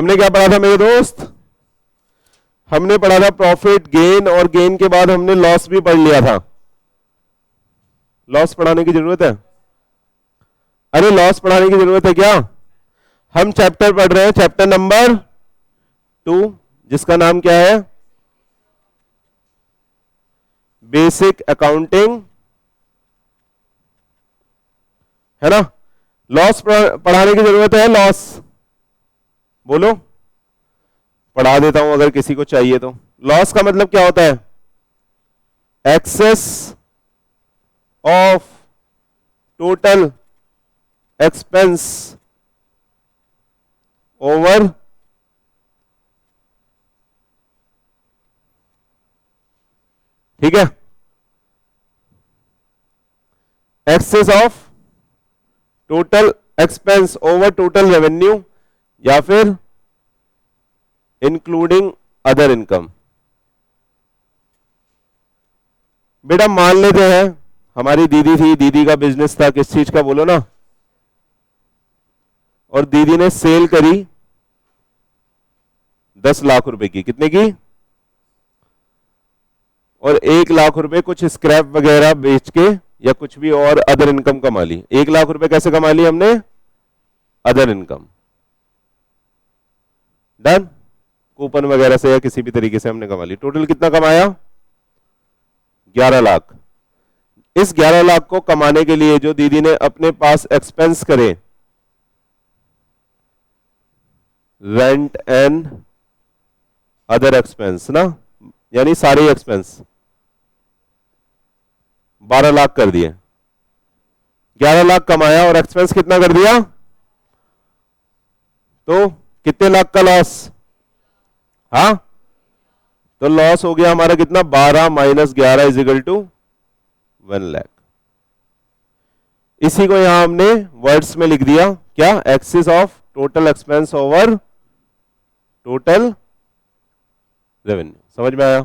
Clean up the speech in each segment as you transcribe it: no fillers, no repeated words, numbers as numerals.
हमने क्या पढ़ा था मेरे दोस्त? हमने पढ़ा था प्रॉफिट गेन, और गेन के बाद हमने लॉस भी पढ़ लिया था। लॉस पढ़ाने की जरूरत है? अरे लॉस पढ़ाने की जरूरत है क्या? हम चैप्टर पढ़ रहे हैं, चैप्टर नंबर 2, जिसका नाम क्या है? बेसिक अकाउंटिंग, है ना? लॉस पढ़ाने की जरूरत है? लॉस बोलो, पढ़ा देता हूं अगर किसी को चाहिए तो। लॉस का मतलब क्या होता है? Excess of total expense over ठीक है, excess of total expense over total revenue, या फिर इंक्लूडिंग अदर इनकम। बेटा मान लेते हैं हमारी दीदी थी, दीदी का बिजनेस था, किस चीज का बोलो ना, और दीदी ने सेल करी 10 लाख रुपए की। कितने की? और 1 लाख रुपए कुछ स्क्रैप वगैरह बेच के या कुछ भी और अदर इनकम कमा ली। 1 लाख रुपए कैसे कमा ली हमने? Other income. डन? कूपन वगैरह से या किसी भी तरीके से हमने कमा ली। टोटल कितना कमाया? 11 लाख। इस 11 लाख को कमाने के लिए जो दीदी ने अपने पास एक्सपेंस करे, रेंट एंड अदर एक्सपेंस ना, यानी सारे एक्सपेंस 12 लाख कर दिए। 11 लाख कमाया और एक्सपेंस कितना कर दिया? तो कितने लाख का लॉस? हाँ, तो लॉस हो गया हमारा कितना? 12 minus 11 is equal to 1 lakh. इसी को यहां हमने वर्ड्स में लिख दिया, क्या? Excess of total expense over total revenue. समझ में आया?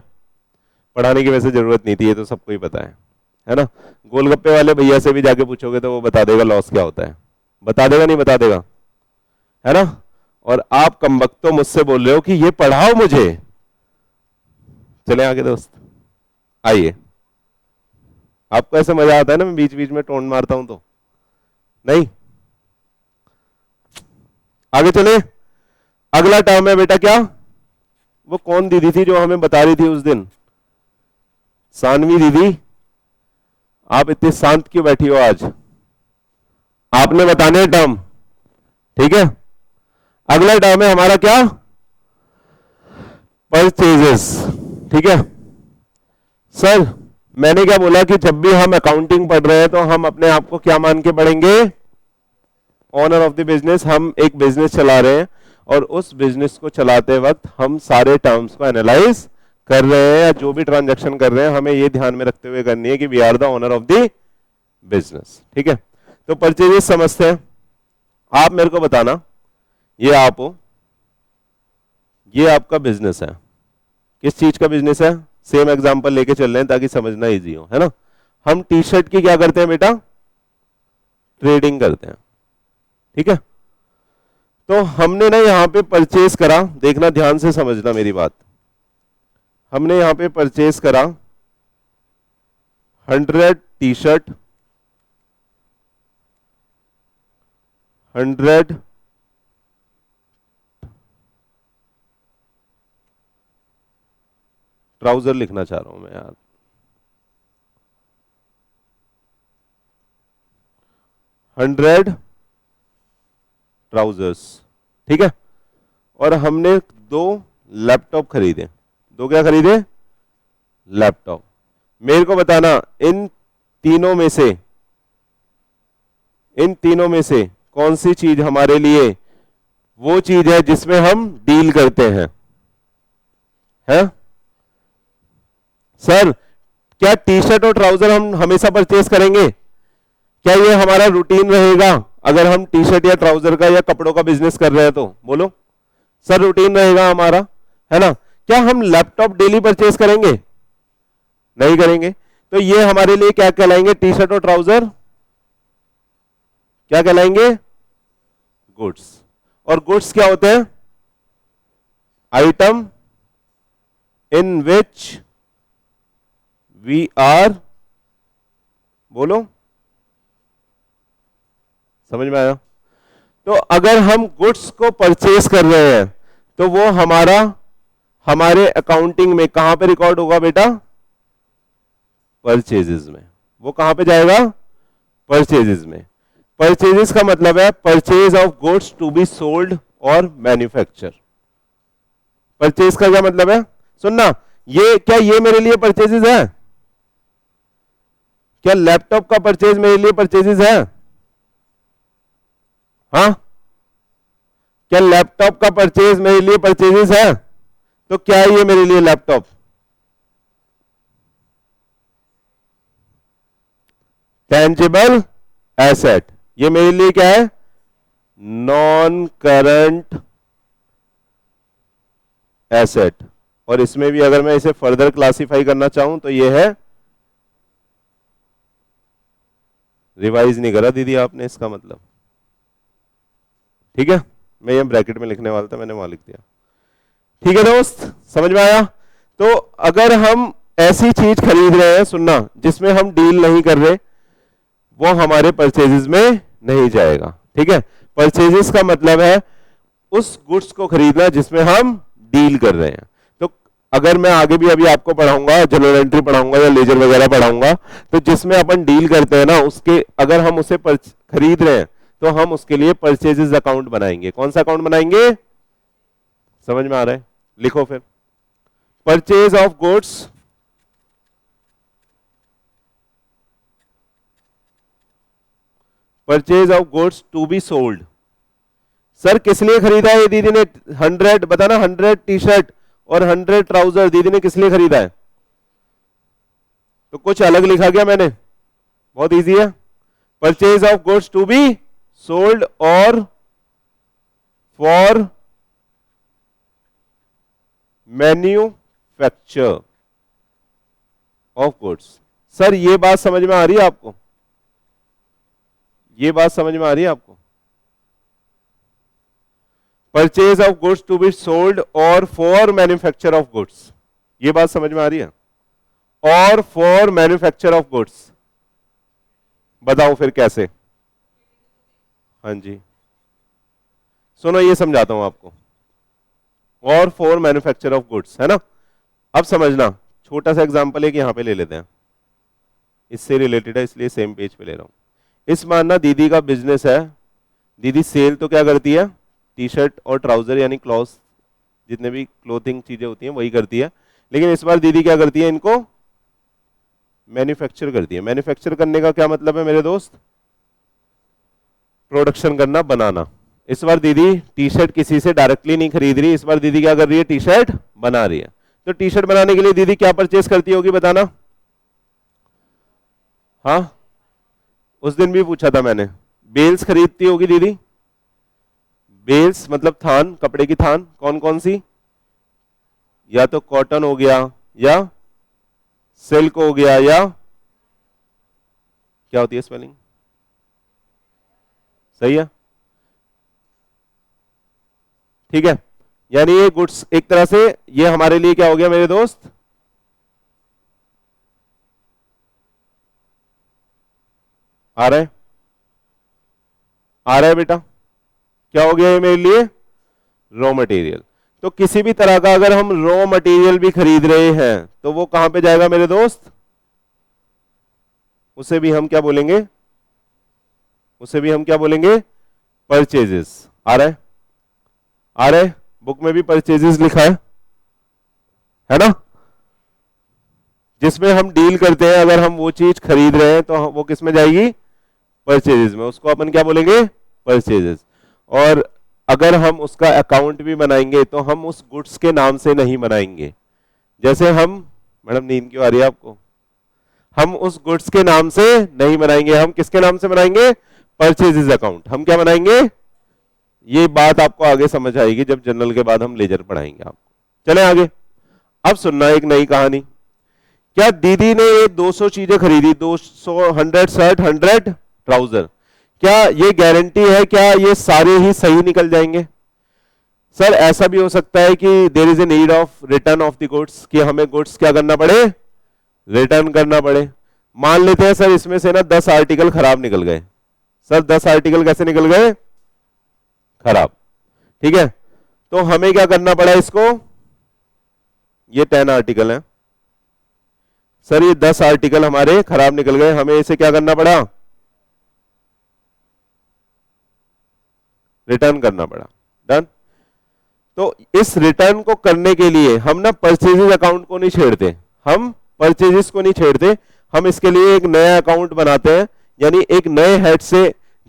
पढ़ाने की वैसे जरूरत नहीं थी, ये तो सबको ही पता है ना? गोलगप्पे वाले भैया से भी जाके पूछोगे तो वो बता देगा लॉस क्या होता है। बता देगा नहीं बता देगा, है ना? और आप कमबख्तो मुझसे बोल रहे हो कि ये पढ़ाओ मुझे। चले आगे दोस्त, आइए। आपको ऐसे मजा आता है ना मैं बीच बीच में टोन मारता हूं तो? नहीं? आगे चले। अगला टर्म है बेटा क्या? वो कौन दीदी थी जो हमें बता रही थी उस दिन? सानवी दीदी। आप इतनी शांत क्यों बैठी हो आज? आपने बताने टर्म, ठीक है? अगला टर्म है हमारा क्या? परचेजेस। ठीक है सर, मैंने क्या बोला कि जब भी हम अकाउंटिंग पढ़ रहे हैं तो हम अपने आप को क्या मान के पढ़ेंगे? Owner of the business. हम एक बिजनेस चला रहे हैं और उस बिजनेस को चलाते वक्त हम सारे टर्म्स को एनालाइज कर रहे हैं, या जो भी ट्रांजैक्शन कर रहे हैं हमें ये ध्यान में रखते हुए करनी है कि we are the owner of the business. ठीक है, तो परचेजेस समझते हैं। आप मेरे को बताना, ये आप हो, ये आपका बिजनेस है। किस चीज का बिजनेस है? सेम एग्जांपल लेके चल रहे हैं ताकि समझना इजी हो, है ना? हम टी शर्ट की क्या करते हैं बेटा? ट्रेडिंग करते हैं। ठीक है, तो हमने ना यहां पे परचेज करा, देखना ध्यान से समझना मेरी बात। हमने यहां पे परचेज करा 100 टी शर्ट, 100 ट्राउजर लिखना चाह रहा हूं मैं यार, 100 ट्राउजर्स। ठीक है, और हमने 2 लैपटॉप खरीदे। 2 क्या खरीदे? लैपटॉप। मेरे को बताना इन तीनों में से कौन सी चीज हमारे लिए वो चीज है जिसमें हम डील करते हैं? है सर, क्या टी शर्ट और ट्राउजर हम हमेशा परचेज करेंगे? क्या ये हमारा रूटीन रहेगा अगर हम टी शर्ट या ट्राउजर का या कपड़ों का बिजनेस कर रहे हैं तो? बोलो सर, रूटीन रहेगा हमारा, है ना? क्या हम लैपटॉप डेली परचेज करेंगे? नहीं करेंगे। तो ये हमारे लिए क्या कहलाएंगे? टी शर्ट और ट्राउजर क्या कहलाएंगे? गुड्स। और गुड्स क्या होते हैं? Item in which we are, बोलो, समझ में आया? तो अगर हम गुड्स को परचेज कर रहे हैं तो वो हमारे अकाउंटिंग में कहां पे रिकॉर्ड होगा बेटा? परचेजेस में। वो कहां पे जाएगा? परचेजेस में। परचेजेस का मतलब है purchase of goods to be sold और मैन्युफैक्चर। परचेज का क्या मतलब है? सुनना, ये मेरे लिए परचेजेस है? क्या लैपटॉप का परचेज मेरे लिए परचेजेस है? हाँ, क्या लैपटॉप का परचेज मेरे लिए परचेजेस है? तो क्या है ये मेरे लिए लैपटॉप? Tangible asset. ये मेरे लिए क्या है? Non current asset. और इसमें भी अगर मैं इसे फर्दर क्लासिफाई करना चाहूं तो ये है, रिवाइज नहीं करा दीदी आपने इसका मतलब, ठीक है? मैं ये ब्रैकेट में लिखने वाला था, मैंने वहां लिख दिया। ठीक है दोस्त, समझ में आया? तो अगर हम ऐसी चीज खरीद रहे हैं, सुनना, जिसमें हम डील नहीं कर रहे, वो हमारे परचेजेस में नहीं जाएगा। ठीक है? परचेजेस का मतलब है उस गुड्स को खरीदना जिसमें हम डील कर रहे हैं। तो अगर मैं आगे भी अभी आपको पढ़ाऊंगा, जनरल एंट्री पढ़ाऊंगा या लेजर वगैरह पढ़ाऊंगा, तो जिसमें अपन डील करते हैं ना, उसके अगर हम उसे खरीद रहे हैं तो हम उसके लिए परचेजेस अकाउंट बनाएंगे। कौन सा अकाउंट बनाएंगे? समझ में आ रहा है? लिखो फिर, purchase of goods purchase of goods to be sold. Sir किस लिए खरीदा है दीदी ने? 100 बताना, 100 टी शर्ट और 100 ट्राउजर दीदी ने किस लिए खरीदा है? तो कुछ अलग लिखा गया मैंने, बहुत इजी है। Purchase of goods to be sold और for manufacture of goods. Sir ये बात समझ में आ रही है आपको? ये बात समझ में आ रही है आपको? Purchase of goods to be sold और फॉर मैन्युफैक्चर ऑफ गुड्स, ये बात समझ में आ रही है? और फॉर मैन्युफैक्चर ऑफ गुड्स, बताओ फिर कैसे? हाँ जी, सुनो ये समझाता हूं आपको। और फॉर मैन्युफैक्चर ऑफ गुड्स है ना? अब समझना, छोटा सा एग्जांपल एक यहां पे ले लेते हैं, इससे रिलेटेड है इसलिए सेम पेज पे ले रहा हूं। इस मानना दीदी का बिजनेस है, दीदी सेल तो क्या करती है? टी शर्ट और ट्राउजर यानी क्लॉथ, जितने भी क्लोथिंग चीजें होती हैं वही करती है। लेकिन इस बार दीदी क्या करती है? इनको मैन्युफैक्चर करती है। मैन्युफैक्चर करने का क्या मतलब है मेरे दोस्त? प्रोडक्शन करना, बनाना। इस बार दीदी टी शर्ट किसी से डायरेक्टली नहीं खरीद रही, इस बार दीदी क्या कर रही है? टी शर्ट बना रही है। तो टी शर्ट बनाने के लिए दीदी क्या परचेज करती होगी, बताना? हाँ, उस दिन भी पूछा था मैंने, बेल्स खरीदती होगी दीदी। बेल्स मतलब थान, कपड़े की थान, कौन कौन सी? या तो कॉटन हो गया, या सिल्क हो गया, या क्या होती है स्पेलिंग? सही है, ठीक है। यानी ये गुड्स एक तरह से ये हमारे लिए क्या हो गया मेरे दोस्त? आ रहा है? आ रहा है बेटा? क्या हो गया ये मेरे लिए? Raw material. तो किसी भी तरह का अगर हम रॉ मटेरियल भी खरीद रहे हैं तो वो कहां पे जाएगा मेरे दोस्त? उसे भी हम क्या बोलेंगे? उसे भी हम क्या बोलेंगे? परचेजेस। आ रहा है? आ रहा है? बुक में भी परचेजेस लिखा है ना? जिसमें हम डील करते हैं, अगर हम वो चीज खरीद रहे हैं तो वो किस में जाएगी? परचेजेस में। उसको अपन क्या बोलेंगे? परचेजेस। और अगर हम उसका अकाउंट भी बनाएंगे तो हम उस गुड्स के नाम से नहीं बनाएंगे। जैसे हम, मैडम नींद क्यों आ रही है आपको? हम उस गुड्स के नाम से नहीं बनाएंगे, हम किसके नाम से बनाएंगे? Purchases account. हम क्या बनाएंगे? ये बात आपको आगे समझ आएगी जब जनरल के बाद हम लेजर पढ़ाएंगे आपको। चले आगे। अब सुनना एक नई कहानी। क्या दीदी ने ये 200 चीजें खरीदी, 200, 100 शर्ट, 100 ट्राउजर, क्या ये गारंटी है क्या ये सारे ही सही निकल जाएंगे? सर ऐसा भी हो सकता है कि there is a need of return of the goods, कि हमें गुड्स क्या करना पड़े, रिटर्न करना पड़े। मान लेते हैं सर इसमें से ना 10 आर्टिकल खराब निकल गए। सर 10 आर्टिकल कैसे निकल गए, खराब। ठीक है, तो हमें क्या करना पड़ा इसको, ये 10 आर्टिकल है सर, ये 10 आर्टिकल हमारे खराब निकल गए, हमें इसे क्या करना पड़ा, रिटर्न करना पड़ा। डन। तो इस रिटर्न को करने के लिए हम ना परचेजेस अकाउंट को नहीं छेड़ते, हम परचेजेस को नहीं छेड़ते, हम इसके लिए एक नया अकाउंट बनाते हैं, यानी एक नए हेड से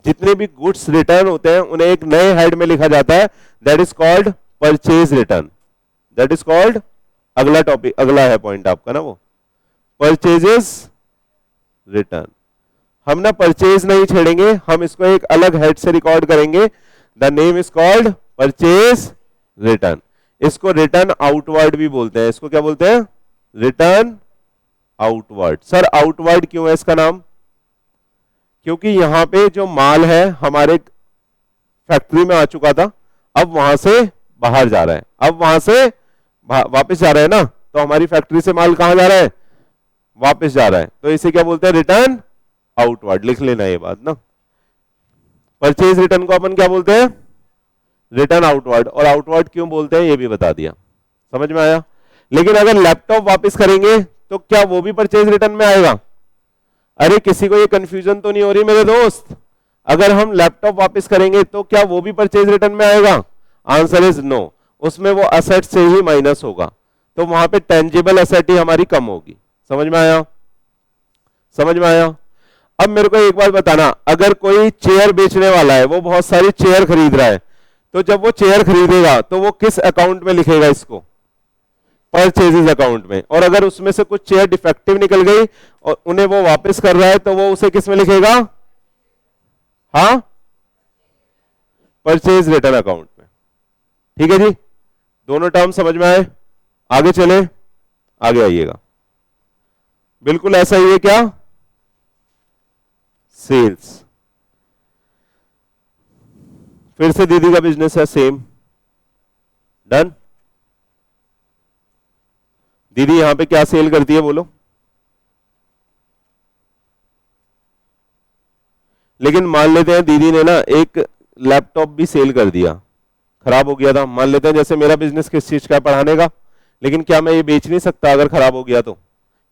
जितने भी गुड्स रिटर्न होते हैं उन्हें एक नए हेड में लिखा जाता है, that is called purchase return. That is called, अगला टॉपिक, अगला है पॉइंट आपका ना वो, परचेजेस रिटर्न। हम ना परचेज नहीं छेड़ेंगे, हम इसको एक अलग हेड से रिकॉर्ड करेंगे, the name is called purchase return. इसको रिटर्न आउटवर्ड भी बोलते हैं, इसको क्या बोलते हैं, रिटर्न आउटवर्ड। सर आउटवर्ड क्यों है इसका नाम, क्योंकि यहां पे जो माल है हमारे फैक्ट्री में आ चुका था, अब वहां से बाहर जा रहा है, अब वहां से वापस जा रहा है ना, तो हमारी फैक्ट्री से माल कहां जा रहा है, वापस जा रहा है, तो इसे क्या बोलते हैं, रिटर्न आउटवर्ड। लिख लेना ये बात ना, परचेज रिटर्न को अपन क्या बोलते हैं, रिटर्न आउटवर्ड। और आउटवर्ड क्यों बोलते हैं ये भी बता दिया, समझ में आया। लेकिन अगर लैपटॉप वापस करेंगे तो क्या वो भी परचेज रिटर्न में आएगा, अरे किसी को ये कंफ्यूजन तो नहीं हो रही मेरे दोस्त, अगर हम लैपटॉप वापस करेंगे तो क्या वो भी परचेज रिटर्न में आएगा, आंसर इज नो, उसमें वो असेट से ही माइनस होगा, तो वहां पे टेंजिबल असेट ही हमारी कम होगी। समझ में आया, समझ में आया। अब मेरे को एक बात बताना, अगर कोई चेयर बेचने वाला है, वो बहुत सारी चेयर खरीद रहा है, तो जब वो चेयर खरीदेगा तो वो किस अकाउंट में लिखेगा इसको, परचेजेस अकाउंट में। और अगर उसमें से कुछ चेयर डिफेक्टिव निकल गई और उन्हें वो वापस कर रहा है तो वो उसे किस में लिखेगा, हाँ, परचेज रिटर्न अकाउंट में। ठीक है जी, दोनों टर्म समझ में आए, आगे चले, आगे आइएगा। बिल्कुल ऐसा ही है क्या, सेल्स, फिर से दीदी का बिजनेस है सेम। डन। दीदी यहां पे क्या सेल करती है बोलो, लेकिन मान लेते हैं दीदी ने ना एक लैपटॉप भी सेल कर दिया, खराब हो गया था, मान लेते हैं जैसे मेरा बिजनेस किस चीज का है, पढ़ाने का, लेकिन क्या मैं ये बेच नहीं सकता अगर खराब हो गया तो,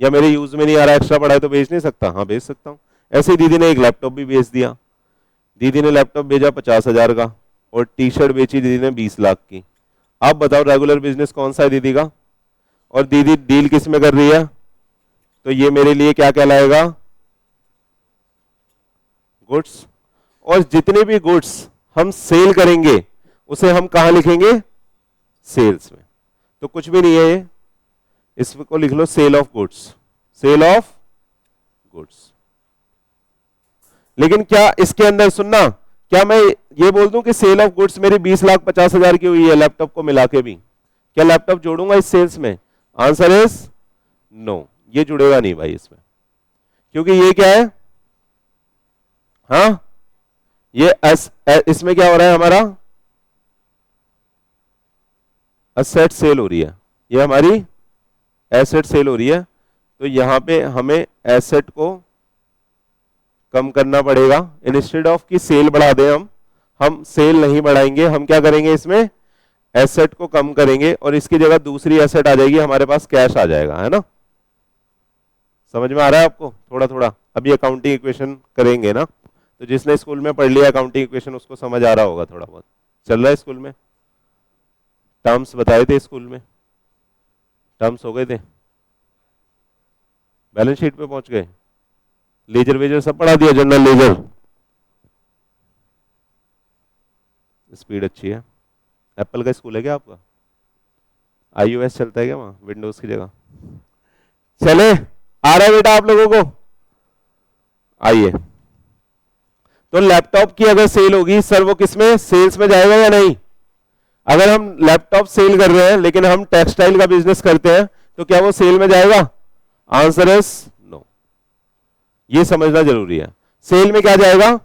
या मेरे यूज में नहीं आ रहा, एक्स्ट्रा पढ़ा है तो बेच नहीं सकता, हाँ बेच सकता हूं। ऐसे ही दीदी ने एक लैपटॉप भी बेच दिया, दीदी ने लैपटॉप भेजा 50,000 का और टी शर्ट बेची दीदी ने 20 लाख की। आप बताओ रेगुलर बिजनेस कौन सा है दीदी का, और दीदी डील किस में कर रही है, तो ये मेरे लिए क्या कहलाएगा, गुड्स। और जितने भी गुड्स हम सेल करेंगे उसे हम कहां लिखेंगे, सेल्स में। तो कुछ भी नहीं है ये, इसको लिख लो sale of goods, sale of goods. लेकिन क्या इसके अंदर सुनना, क्या मैं ये बोल दूं कि सेल ऑफ गुड्स मेरी 20,50,000 की हुई है लैपटॉप को मिला के भी, क्या लैपटॉप जोड़ूंगा इस सेल्स में, आंसर इज नो, ये जुड़ेगा नहीं भाई इसमें, क्योंकि ये क्या है, हाँ ये इसमें क्या हो रहा है हमारा, एसेट सेल हो रही है, ये हमारी एसेट सेल हो रही है, तो यहां पे हमें एसेट को कम करना पड़ेगा, इंस्टेड ऑफ कि सेल बढ़ा दें हम सेल नहीं बढ़ाएंगे, हम क्या करेंगे इसमें एसेट को कम करेंगे और इसकी जगह दूसरी एसेट आ जाएगी, हमारे पास कैश आ जाएगा, है ना। समझ में आ रहा है आपको, थोड़ा थोड़ा अभी अकाउंटिंग इक्वेशन करेंगे ना, तो जिसने स्कूल में पढ़ लिया अकाउंटिंग इक्वेशन उसको समझ आ रहा होगा, थोड़ा बहुत चल रहा है स्कूल में, टर्म्स बताए थे स्कूल में, टर्म्स हो गए थे, बैलेंस शीट पे पहुंच गए, लेजर वेजर सब पढ़ा दिया, जनरल लेजर, स्पीड अच्छी है। एप्पल का स्कूल है क्या आपका, iOS चलता है क्या वहां, विंडोज की जगह, चले आ रहा है बेटा आप लोगों को, आइए। तो लैपटॉप की अगर सेल होगी सर वो किसमें, सेल्स में जाएगा या नहीं, अगर हम लैपटॉप सेल कर रहे हैं लेकिन हम टेक्सटाइल का बिजनेस करते हैं तो क्या वो सेल में जाएगा, आंसर इज नो, ये समझना जरूरी है। सेल में क्या जाएगा,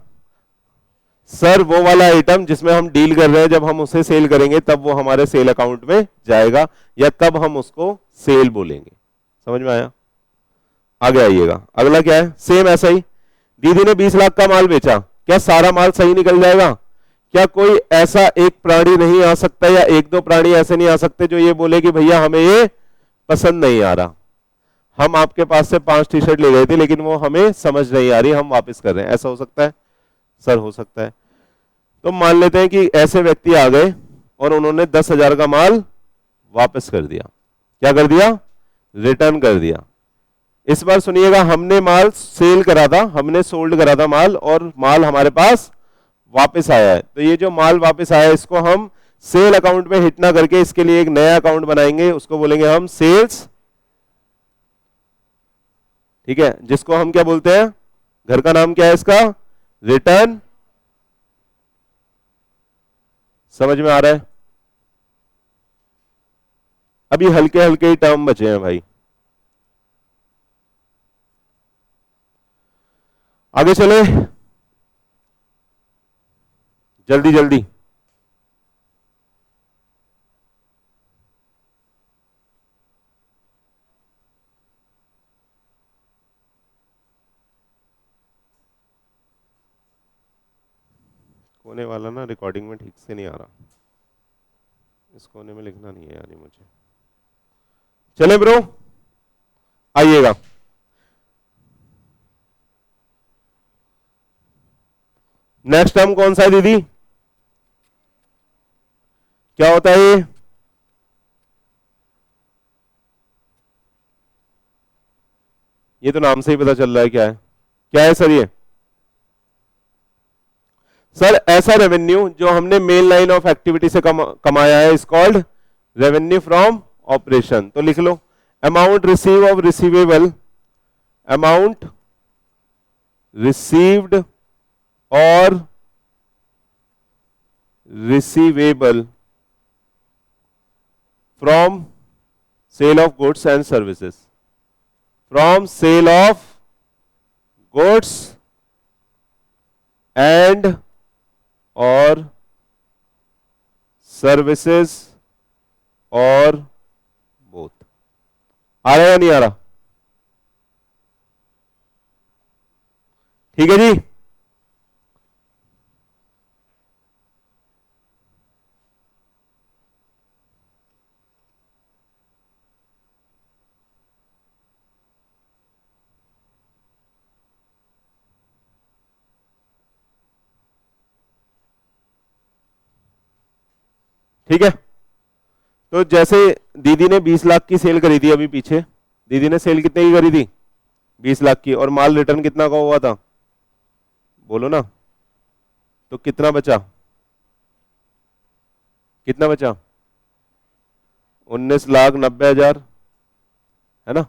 सर वो वाला आइटम जिसमें हम डील कर रहे हैं, जब हम उसे सेल करेंगे तब वो हमारे सेल अकाउंट में जाएगा, या तब हम उसको सेल बोलेंगे। समझ में आया? आगे आइएगा, अगला क्या है, सेम ऐसा ही, दीदी ने 20 लाख का माल बेचा, क्या सारा माल सही निकल जाएगा? क्या कोई ऐसा एक प्राणी नहीं आ सकता, या एक दो प्राणी ऐसे नहीं आ सकते जो ये बोले कि भैया हमें ये पसंद नहीं आ रहा, हम आपके पास से 5 टी शर्ट ले गए थे लेकिन वो हमें समझ नहीं आ रही, हम वापस कर रहे हैं, ऐसा हो सकता है? सर हो सकता है। तो मान लेते हैं कि ऐसे व्यक्ति आ गए और उन्होंने 10,000 का माल वापस कर दिया। क्या कर दिया? रिटर्न कर दिया। इस बार सुनिएगा, हमने माल सेल करा था, हमने सोल्ड करा था माल, और माल हमारे पास वापस आया है। तो ये जो माल वापस आया है इसको हम सेल अकाउंट में हिट ना करके इसके लिए एक नया अकाउंट बनाएंगे, उसको बोलेंगे हम सेल्स, ठीक है, जिसको हम क्या बोलते हैं, घर का नाम क्या है इसका, रिटर्न। समझ में आ रहा है? अभी हल्के हल्के ही टर्म बचे हैं भाई, आगे चले जल्दी जल्दी। कोने वाला ना रिकॉर्डिंग में ठीक से नहीं आ रहा, इस कोने में लिखना नहीं है यानी मुझे। चले ब्रो, आइएगा। नेक्स्ट टर्म कौन सा है दीदी, क्या होता है ये तो नाम से ही पता चल रहा है क्या है, क्या है सर ये? सर ऐसा रेवेन्यू जो हमने मेन लाइन ऑफ एक्टिविटी से कमाया है is called revenue from operation. तो लिख लो, amount receive of receivable, amount received और receivable from sale of goods and services, from sale of goods and और सर्विसेज और बोथ। आ रहा है या नहीं आ रहा? ठीक है जी। ठीक है, तो जैसे दीदी ने 20 लाख की सेल करी थी, अभी पीछे दीदी ने सेल कितने की करी थी, 20 लाख की, और माल रिटर्न कितना का हुआ था, बोलो ना, तो कितना बचा, कितना बचा, 19,90,000 है ना।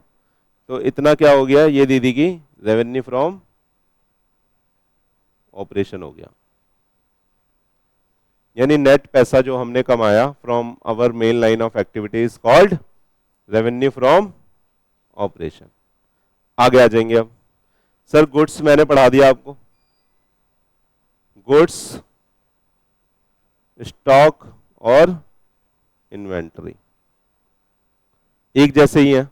तो इतना क्या हो गया, ये दीदी की रेवेन्यू फ्रॉम ऑपरेशन हो गया, यानी नेट पैसा जो हमने कमाया from our main line of activity is called revenue from operation. आगे आ जाएंगे अब। सर गुड्स मैंने पढ़ा दिया आपको, गुड्स, स्टॉक और इन्वेंटरी एक जैसे ही है।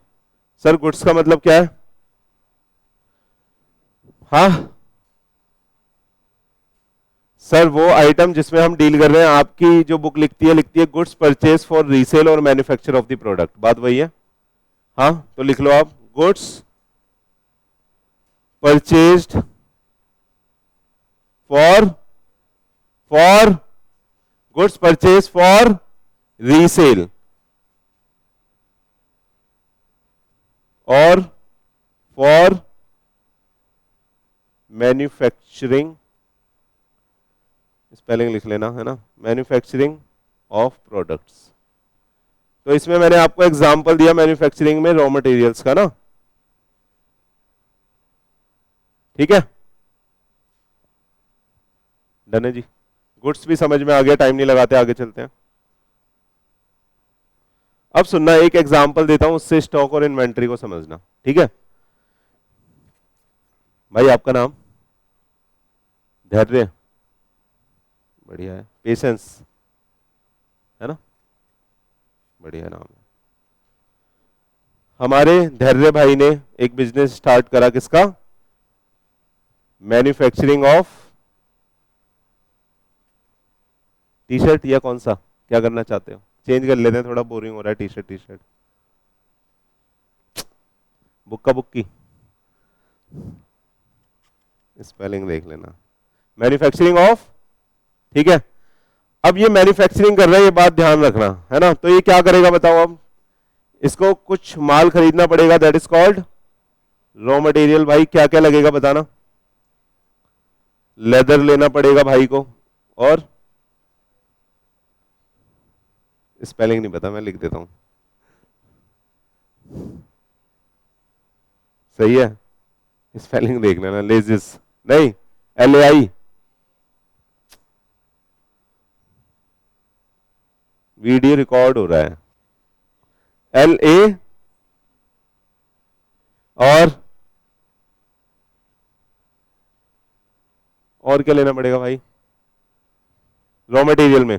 सर गुड्स का मतलब क्या है? हाँ सर वो आइटम जिसमें हम डील कर रहे हैं, आपकी जो बुक लिखती है गुड्स परचेज फॉर रीसेल और मैन्युफैक्चर ऑफ द प्रोडक्ट, बात वही है। हाँ तो लिख लो आप, goods purchased for goods purchase for resale और फॉर मैन्युफैक्चरिंग, स्पेलिंग लिख लेना है ना, मैन्युफैक्चरिंग ऑफ प्रोडक्ट्स। तो इसमें मैंने आपको एग्जांपल दिया मैन्युफैक्चरिंग में रॉ मटेरियल्स का ना, ठीक है, डन है जी। गुड्स भी समझ में आ गया, टाइम नहीं लगाते, आगे चलते हैं। अब सुनना, एक एग्जांपल देता हूं, उससे स्टॉक और इन्वेंट्री को समझना, ठीक है भाई। आपका नाम? धैर्य, बढ़िया है, पेशेंस है ना, बढ़िया नाम है। हमारे धैर्य भाई ने एक बिजनेस स्टार्ट करा, किसका? मैन्युफैक्चरिंग ऑफ टी शर्ट, या कौन सा, क्या करना चाहते हो? चेंज कर लेते हैं, थोड़ा बोरिंग हो रहा है टी शर्ट टी शर्ट। बुक्का बुक्की, स्पेलिंग देख लेना, मैन्युफैक्चरिंग ऑफ, ठीक है। अब ये मैन्युफैक्चरिंग कर रहा है, ये बात ध्यान रखना है ना। तो ये क्या करेगा बताओ, अब इसको कुछ माल खरीदना पड़ेगा, that is called raw material. भाई क्या क्या लगेगा बताना? लेदर लेना पड़ेगा भाई को, और स्पेलिंग नहीं पता, मैं लिख देता हूं, सही है, स्पेलिंग देख लेना, लेजिस नहीं, LAI, वीडियो रिकॉर्ड हो रहा है, LA, और क्या लेना पड़ेगा भाई? रॉ मटेरियल में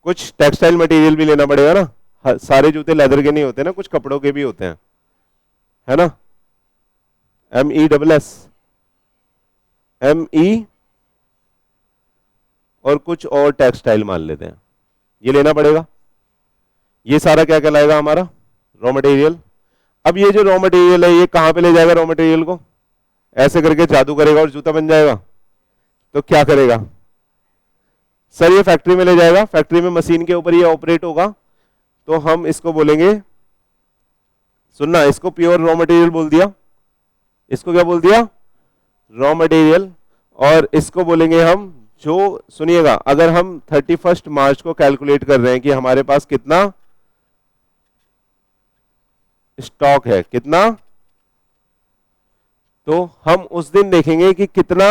कुछ टेक्सटाइल मटेरियल भी लेना पड़ेगा ना, सारे जूते लेदर के नहीं होते ना, कुछ कपड़ों के भी होते हैं, है ना। MESS, ME, और कुछ और टेक्सटाइल मान लेते हैं, ये लेना पड़ेगा। ये सारा क्या कहलाएगा? हमारा रॉ मटेरियल। अब ये जो रॉ मटेरियल है, ये कहां पे ले जाएगा रॉ मटेरियल को? ऐसे करके जादू करेगा और जूता बन जाएगा। तो क्या करेगा सर? ये फैक्ट्री में ले जाएगा, फैक्ट्री में मशीन के ऊपर ये ऑपरेट होगा, तो हम इसको बोलेंगे, सुनना, इसको प्योर रॉ मटेरियल बोल दिया, इसको क्या बोल दिया? Raw material. और इसको बोलेंगे हम, जो सुनिएगा, अगर हम 31 मार्च को कैलकुलेट कर रहे हैं कि हमारे पास कितना स्टॉक है, कितना, तो हम उस दिन देखेंगे कि कितना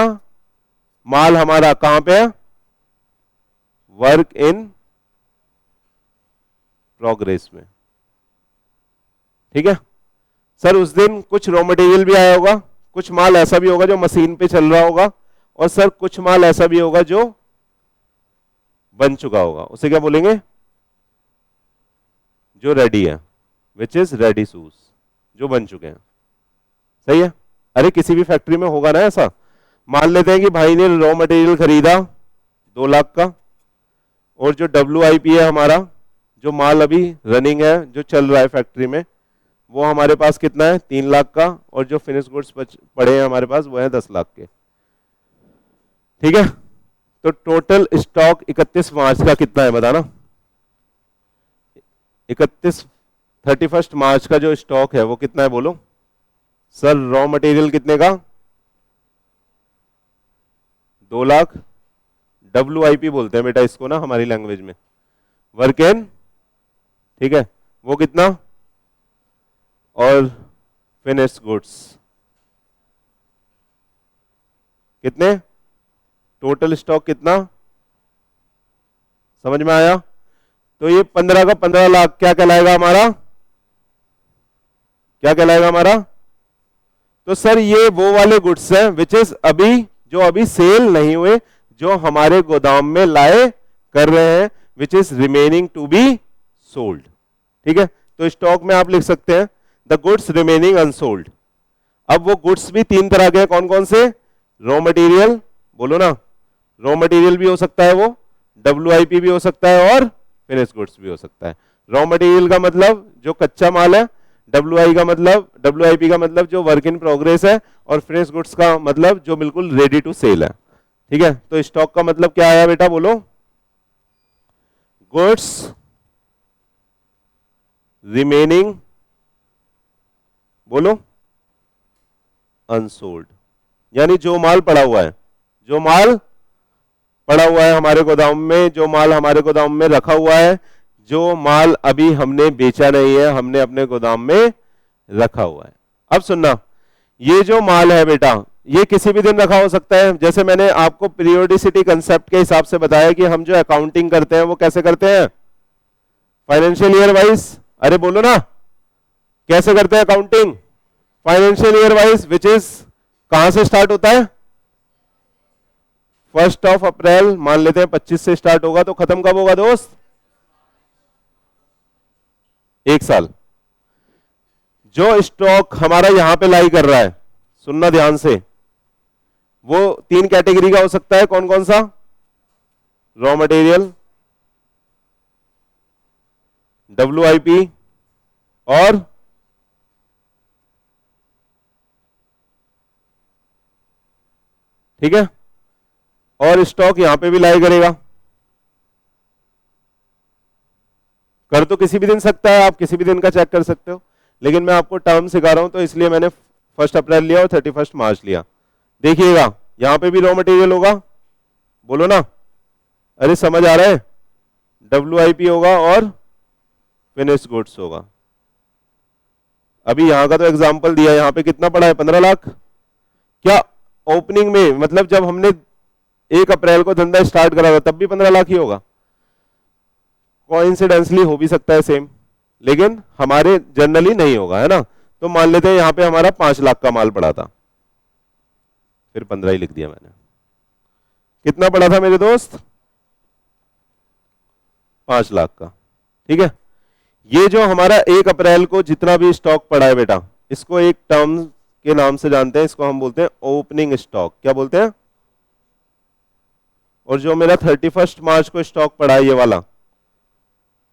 माल हमारा कहां पे है? वर्क इन प्रोग्रेस में, ठीक है। सर उस दिन कुछ रॉ मटेरियल भी आया होगा, कुछ माल ऐसा भी होगा जो मशीन पे चल रहा होगा, और सर कुछ माल ऐसा भी होगा जो बन चुका होगा, उसे क्या बोलेंगे? जो रेडी है, विच इज रेडी शूज, जो बन चुके हैं, सही है। अरे किसी भी फैक्ट्री में होगा ना ऐसा। मान लेते हैं कि भाई ने रॉ मटेरियल खरीदा 2 लाख का, और जो WIP है हमारा, जो माल अभी रनिंग है, जो चल रहा है फैक्ट्री में, वो हमारे पास कितना है? 3 लाख का, और जो फिनिश गुड्स पड़े हैं हमारे पास वो है 10 लाख के, ठीक है। तो टोटल स्टॉक 31 मार्च का कितना है बताना? 31 मार्च का जो स्टॉक है वो कितना है बोलो? सर रॉ मटेरियल कितने का? 2 लाख, WIP बोलते हैं बेटा इसको ना हमारी लैंग्वेज में, वर्क इन, ठीक है, वो कितना? और फिनिश गुड्स कितने? टोटल स्टॉक कितना? समझ में आया? तो ये 15 का 15 लाख क्या कहलाएगा हमारा? क्या कहलाएगा हमारा? तो सर ये वो वाले गुड्स हैं विच इज अभी, जो अभी सेल नहीं हुए, जो हमारे गोदाम में लाए कर रहे हैं, which is remaining to be sold, ठीक है। तो स्टॉक में आप लिख सकते हैं द गुड्स रिमेनिंग अनसोल्ड। अब वो गुड्स भी 3 तरह के हैं, कौन कौन से? रॉ मटेरियल, बोलो ना, रॉ मटेरियल भी हो सकता है, वो WIP भी हो सकता है, और फिनिश गुड्स भी हो सकता है। रॉ मटेरियल का मतलब जो कच्चा माल है, WIP का मतलब जो वर्क इन प्रोग्रेस है, और फिनिश गुड्स का मतलब जो बिल्कुल रेडी टू सेल है, ठीक है। तो स्टॉक का मतलब क्या आया बेटा बोलो? गुड्स रिमेनिंग, बोलो, अनसोल्ड, यानी जो माल पड़ा हुआ है, जो माल पड़ा हुआ है हमारे गोदाम में, जो माल हमारे गोदाम में रखा हुआ है, जो माल अभी हमने बेचा नहीं है, हमने अपने गोदाम में रखा हुआ है। अब सुनना, ये जो माल है बेटा, ये किसी भी दिन रखा हो सकता है। जैसे मैंने आपको पीरियोडिसिटी कंसेप्ट के हिसाब से बताया कि हम जो अकाउंटिंग करते हैं वो कैसे करते हैं? Financial year wise. अरे बोलो ना, कैसे करते हैं accounting? Financial year wise, which is कहां से स्टार्ट होता है? 1 अप्रैल मान लेते हैं 25 से स्टार्ट होगा, तो खत्म कब होगा दोस्त? 1 साल। जो स्टॉक हमारा यहां पे लाई कर रहा है, सुनना ध्यान से, वो 3 कैटेगरी का हो सकता है। कौन कौन सा? रॉ मटेरियल, WIP और ठीक है, और स्टॉक यहां पे भी लाई करेगा। कर तो किसी भी दिन सकता है, आप किसी भी दिन का चेक कर सकते हो, लेकिन मैं आपको टर्म सिखा रहा हूं तो इसलिए मैंने 1 अप्रैल लिया और 31 मार्च लिया। देखिएगा यहां पे भी रॉ मटेरियल होगा, बोलो ना, अरे समझ आ रहा है, WIP होगा और फिनिश्ड गुड्स होगा। अभी यहां का तो एग्जांपल दिया, यहां पे कितना पड़ा है? 15 लाख। क्या ओपनिंग में, मतलब जब हमने 1 अप्रैल को धंधा स्टार्ट करा था तब भी 15 लाख ही होगा? कोइंसिडेंसली हो भी सकता है सेम, लेकिन हमारे जनरली नहीं होगा, है ना। तो मान लेते हैं यहां पे हमारा 5 लाख का माल पड़ा था, फिर 15 ही लिख दिया मैंने। कितना पड़ा था मेरे दोस्त? 5 लाख का। ठीक है, ये जो हमारा 1 अप्रैल को जितना भी स्टॉक पड़ा है बेटा, इसको एक टर्म के नाम से जानते हैं, इसको हम बोलते हैं ओपनिंग स्टॉक। क्या बोलते हैं? और जो मेरा 31 मार्च को स्टॉक पड़ा है ये वाला,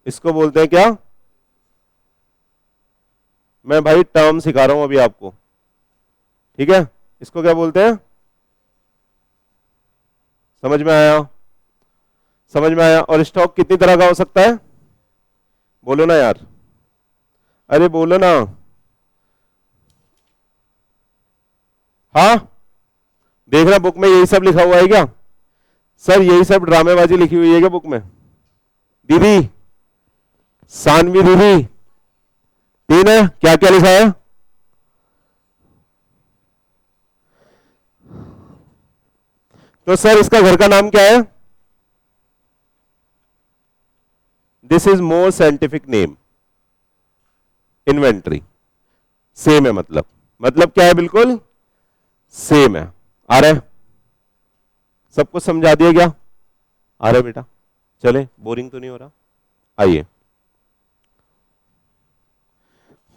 इसको बोलते हैं क्या? मैं भाई टर्म सिखा रहा हूं अभी आपको, ठीक है। इसको क्या बोलते हैं? समझ में आया? समझ में आया। और स्टॉक कितनी तरह का हो सकता है? बोलो ना यार, अरे बोलो ना। हाँ, देखना बुक में यही सब लिखा हुआ है क्या? सर यही सब ड्रामेबाजी लिखी हुई है क्या बुक में? दीदी, सानवी दीदी, तीन है, क्या क्या लिखा है? तो सर इसका घर का नाम क्या है? This is more scientific name, inventory. Same है, मतलब क्या है? बिल्कुल सेम है। आ रहा है? सबको समझा दिया क्या? आ रहा है बेटा? चले, बोरिंग तो नहीं हो रहा? आइए।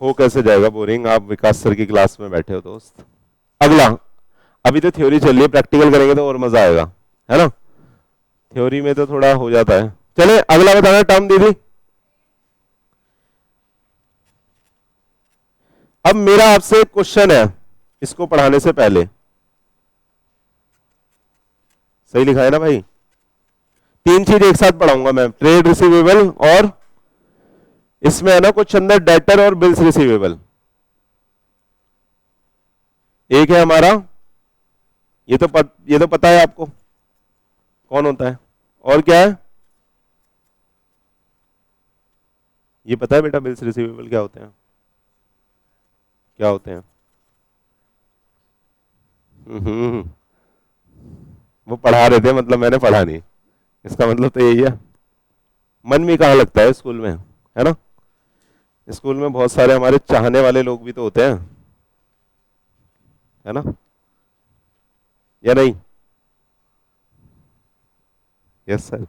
हो कैसे जाएगा बोरिंग, आप विकास सर की क्लास में बैठे हो दोस्त। अगला, अभी तो थ्योरी चल रही है, प्रैक्टिकल करेंगे तो और मजा आएगा, है ना। थ्योरी में तो थोड़ा हो जाता है। चले अगला बताना टर्म दीदी। अब मेरा आपसे एक क्वेश्चन है, इसको पढ़ाने से पहले, सही लिखा है ना भाई? 3 चीज एक साथ पढ़ाऊंगा मैं, ट्रेड रिसीवेबल, और इसमें है ना कुछ अंदर डेटर और बिल्स रिसीवेबल। एक है हमारा, ये तो पता है आपको कौन होता है, और क्या है? ये पता है बेटा बिल्स रिसीवेबल क्या होते हैं? क्या होते हैं? वो पढ़ा रहे थे, मतलब मैंने पढ़ा नहीं, इसका मतलब तो यही है। मन में कहाँ लगता है स्कूल में, है ना। स्कूल में बहुत सारे हमारे चाहने वाले लोग भी तो होते हैं, है ना, या नहीं? यस सर,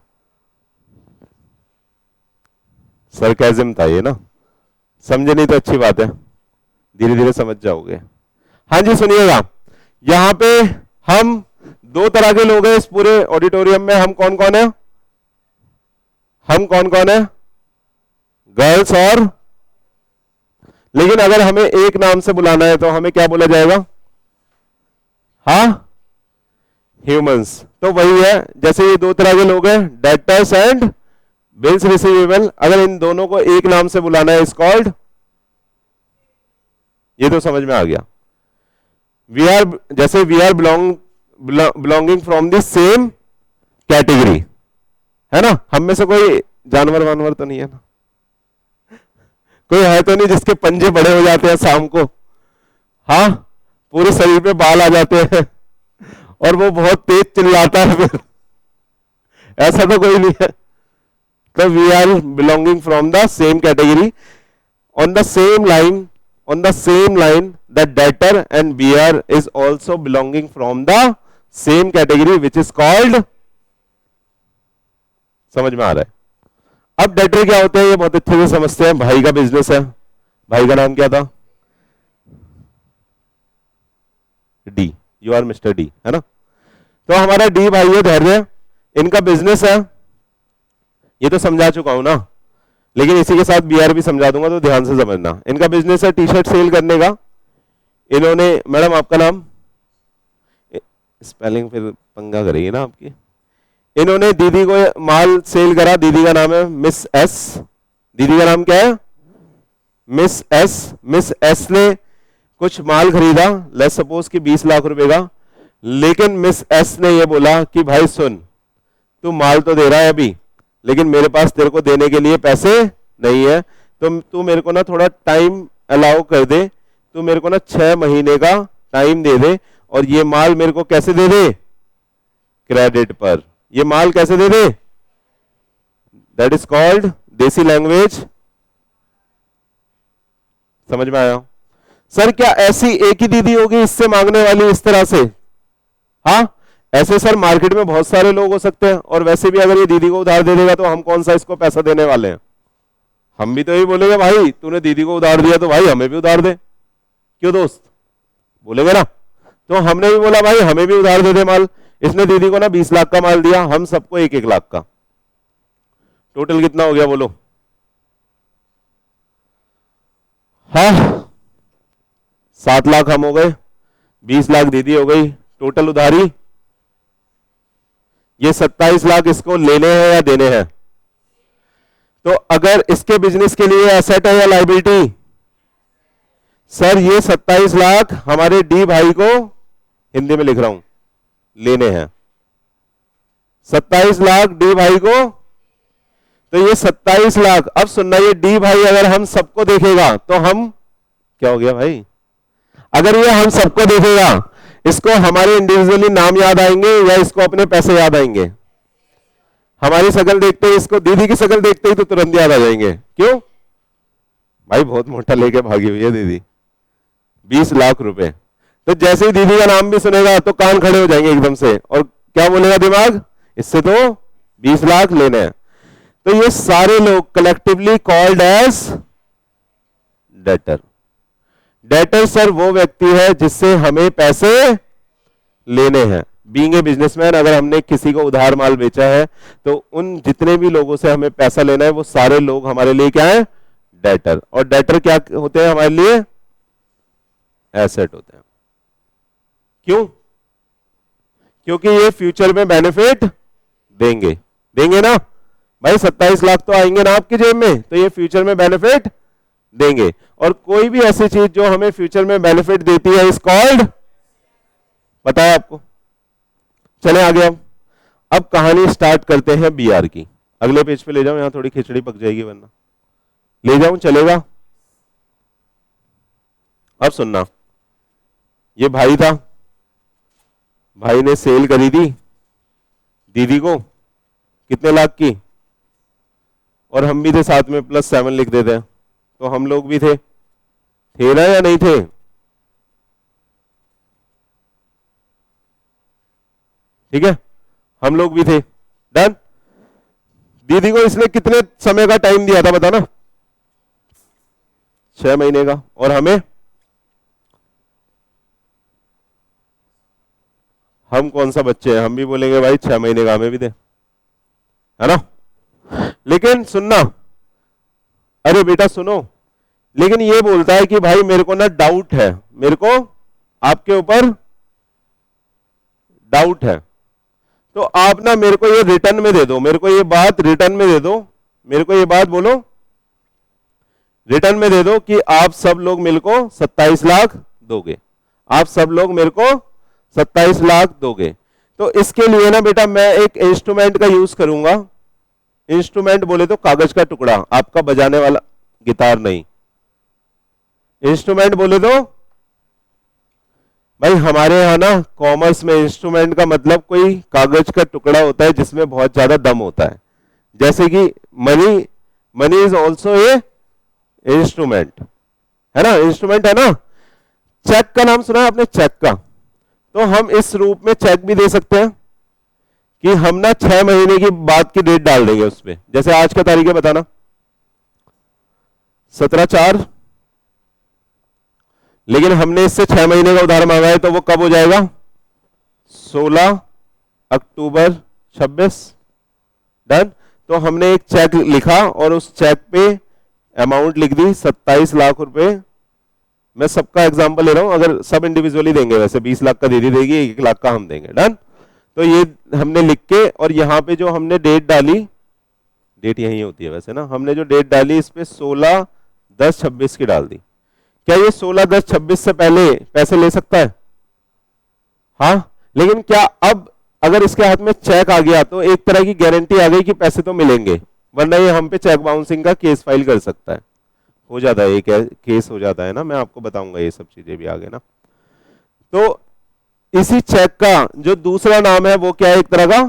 सरकाज़म था ये ना। समझे नहीं तो अच्छी बात है, धीरे धीरे समझ जाओगे। हाँ जी सुनिएगा, यहां पे हम 2 तरह के लोग हैं इस पूरे ऑडिटोरियम में। हम कौन कौन है? हम कौन कौन है? गर्ल्स और, लेकिन अगर हमें एक नाम से बुलाना है तो हमें क्या बोला जाएगा? हाँ, ह्यूमंस। तो वही है, जैसे ये 2 तरह के लोग हैं, डेटर्स एंड बिल्स रिसीवेबल। अगर इन दोनों को एक नाम से बुलाना है, इज कॉल्ड, ये तो समझ में आ गया। वी आर, जैसे we are belonging from the same category, है ना। हम में से कोई जानवर वानवर तो नहीं है ना? कोई है तो नहीं जिसके पंजे बड़े हो जाते हैं शाम को? हाँ, पूरे शरीर पे बाल आ जाते हैं और वो बहुत तेज चिल्लाता है फिर, ऐसा तो कोई नहीं है। तो we are belonging from the same category, on the same line the debtor and bearer is also belonging from the same category which is called, समझ में आ रहा है। अब डेटर क्या होते हैं ये बहुत अच्छे से समझते हैं। भाई का बिजनेस है, भाई का नाम क्या था? D, you are mister D, है ना। तो हमारा डी भाई है धैर्य, इनका बिजनेस है, ये तो समझा चुका हूं ना, लेकिन इसी के साथ बीआर भी समझा दूंगा तो ध्यान से समझना। इनका बिजनेस है टी शर्ट सेल करने का। इन्होंने, मैडम आपका नाम, स्पेलिंग फिर पंगा करेगी ना आपकी। इन्होंने दीदी को माल सेल करा, दीदी का नाम है मिस एस, दीदी का नाम क्या है? Miss S. मिस एस ने कुछ माल खरीदा, लेट्स सपोज कि 20 लाख रुपए का, लेकिन मिस एस ने ये बोला कि भाई सुन, तू माल तो दे रहा है अभी, लेकिन मेरे पास तेरे को देने के लिए पैसे नहीं है, तो तू मेरे को ना थोड़ा टाइम अलाउ कर दे, तू मेरे को ना 6 महीने का टाइम दे दे, और ये माल मेरे को कैसे दे दे? क्रेडिट पर। ये माल कैसे दे दे? दैट इज कॉल्ड देसी लैंग्वेज। समझ में आया? सर क्या ऐसी एक ही दीदी होगी इससे मांगने वाली इस तरह से? हाँ, ऐसे सर मार्केट में बहुत सारे लोग हो सकते हैं, और वैसे भी अगर ये दीदी को उधार दे देगा तो हम कौन सा इसको पैसा देने वाले हैं? हम भी तो यही बोलेंगे, भाई तूने दीदी को उधार दिया तो भाई हमें भी उधार दे, क्यों दोस्त? बोलेंगे ना। तो हमने भी बोला भाई हमें भी उधार दे दे माल। इसने दीदी को ना 20 लाख का माल दिया, हम सबको 1-1 लाख का। टोटल कितना हो गया बोलो? हाँ, 7 लाख हम हो गए, 20 लाख दीदी हो गई, टोटल उधारी ये 27 लाख इसको लेने हैं या देने हैं? तो अगर इसके बिजनेस के लिए एसेट है या लायबिलिटी? सर ये 27 लाख हमारे डी भाई को, हिंदी में लिख रहा हूं, लेने हैं। 27 लाख डी भाई को, तो ये 27 लाख, अब सुनना, ये डी भाई अगर हम सबको देखेगा तो हम, क्या हो गया भाई? अगर ये हम सबको देखेगा, इसको हमारे इंडिविजुअली नाम याद आएंगे या इसको अपने पैसे याद आएंगे? हमारी शक्ल देखते ही, इसको दीदी की शक्ल देखते ही तो तुरंत याद आ जाएंगे। क्यों भाई? बहुत मोटा लेके भागी हुई है दीदी, 20 लाख रुपए। तो जैसे ही दीदी का नाम भी सुनेगा तो कान खड़े हो जाएंगे एकदम से, और क्या बोलेगा दिमाग? इससे तो 20 लाख लेने हैं। तो ये सारे लोग collectively called as debtor. Debtor sir वो व्यक्ति है जिससे हमें पैसे लेने हैं। बीइंग ए बिजनेसमैन, अगर हमने किसी को उधार माल बेचा है तो उन जितने भी लोगों से हमें पैसा लेना है वो सारे लोग हमारे लिए क्या है? डेटर। और डेटर क्या होते हैं हमारे लिए? एसेट होते हैं। क्यों? क्योंकि ये फ्यूचर में बेनिफिट देंगे, देंगे ना भाई। 27 लाख तो आएंगे ना आपकी जेब में, तो ये फ्यूचर में बेनिफिट देंगे। और कोई भी ऐसी चीज जो हमें फ्यूचर में बेनिफिट देती है इज कॉल्ड, बताया आपको। चले आगे। अब कहानी स्टार्ट करते हैं बीआर की। अगले पेज पे ले जाऊं, यहां थोड़ी खिचड़ी पक जाएगी वरना। ले जाऊं, चलेगा? अब सुनना, ये भाई था, भाई ने सेल करी थी दीदी को, कितने लाख की? और हम भी थे साथ में, +7 लिख देते हैं, तो हम लोग भी थे ना या नहीं थे? ठीक है, हम लोग भी थे। डन। दीदी को इसने कितने समय का टाइम दिया था बताना? 6 महीने का। और हमें, हम कौन सा बच्चे हैं, हम भी बोलेंगे भाई 6 महीने का हमें भी दे, है ना। लेकिन सुनना, अरे बेटा सुनो, लेकिन ये बोलता है कि भाई मेरे को ना डाउट है, मेरे को आपके ऊपर डाउट है, तो आप ना मेरे को ये रिटर्न में दे दो, मेरे को ये बात रिटर्न में दे दो, मेरे को ये बात बोलो रिटर्न में दे दो कि आप सब लोग मेरे को 27 लाख दोगे, आप सब लोग मेरे को 27 लाख दोगे। तो इसके लिए ना बेटा मैं एक इंस्ट्रूमेंट का यूज करूंगा। इंस्ट्रूमेंट बोले तो कागज का टुकड़ा, आपका बजाने वाला गिटार नहीं। इंस्ट्रूमेंट बोले तो भाई हमारे यहां ना कॉमर्स में इंस्ट्रूमेंट का मतलब कोई कागज का टुकड़ा होता है जिसमें बहुत ज्यादा दम होता है। जैसे कि money, money is also a instrument, है ना, इंस्ट्रूमेंट है ना। चेक का नाम सुना है आपने? चेक का, तो हम इस रूप में चेक भी दे सकते हैं कि हम ना 6 महीने की बाद की डेट डाल देंगे उस पर। जैसे आज का तारीख है बताना, 17/4, लेकिन हमने इससे 6 महीने का उधार मांगा है, तो वो कब हो जाएगा? 16 अक्टूबर 26। डन। तो हमने एक चेक लिखा और उस चेक पे अमाउंट लिख दी 27 लाख रुपए। मैं सबका एग्जांपल ले रहा हूं, अगर सब इंडिविजुअली देंगे, वैसे 20 लाख का दीदी देगी, 1 लाख का हम देंगे। डन। तो ये हमने लिख के, और यहां पे जो हमने डेट डाली, डेट यही होती है वैसे ना, हमने जो डेट डाली इस पे 16/10/26 की डाल दी। क्या ये 16/10/26 से पहले पैसे ले सकता है? हाँ, लेकिन क्या अब अगर इसके हाथ में चेक आ गया तो एक तरह की गारंटी आ गई कि पैसे तो मिलेंगे, वरना ये हम पे चेक बाउंसिंग का केस फाइल कर सकता है। हो जाता है, एक केस हो जाता है ना, मैं आपको बताऊंगा ये सब चीजें भी आगे ना। तो इसी चेक का जो दूसरा नाम है वो क्या है? एक तरह का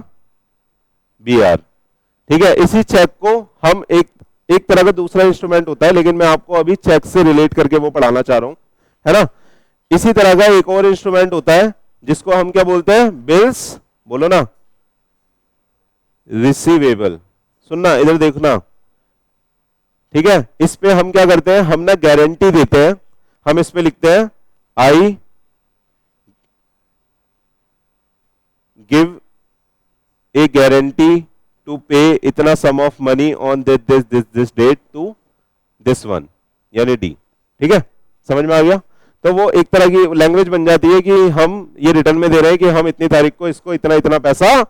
बीआर। ठीक है, इसी चेक को हम एक तरह का दूसरा इंस्ट्रूमेंट होता है, लेकिन मैं आपको अभी चेक से रिलेट करके वो पढ़ाना चाह रहा हूं, है ना। इसी तरह का एक और इंस्ट्रूमेंट होता है जिसको हम क्या बोलते हैं? बिल्स। बोलो ना, रिसीवेबल। सुनना, इधर देखना। ठीक है, इस पे हम क्या करते हैं? हम ना गारंटी देते हैं। हम इस पे लिखते हैं I give a guarantee to pay इतना sum of money on this date to this one, यानी डी। ठीक है, समझ में आ गया? तो वो एक तरह की लैंग्वेज बन जाती है कि हम ये रिटर्न में दे रहे हैं कि हम इतनी तारीख को इसको इतना इतना पैसा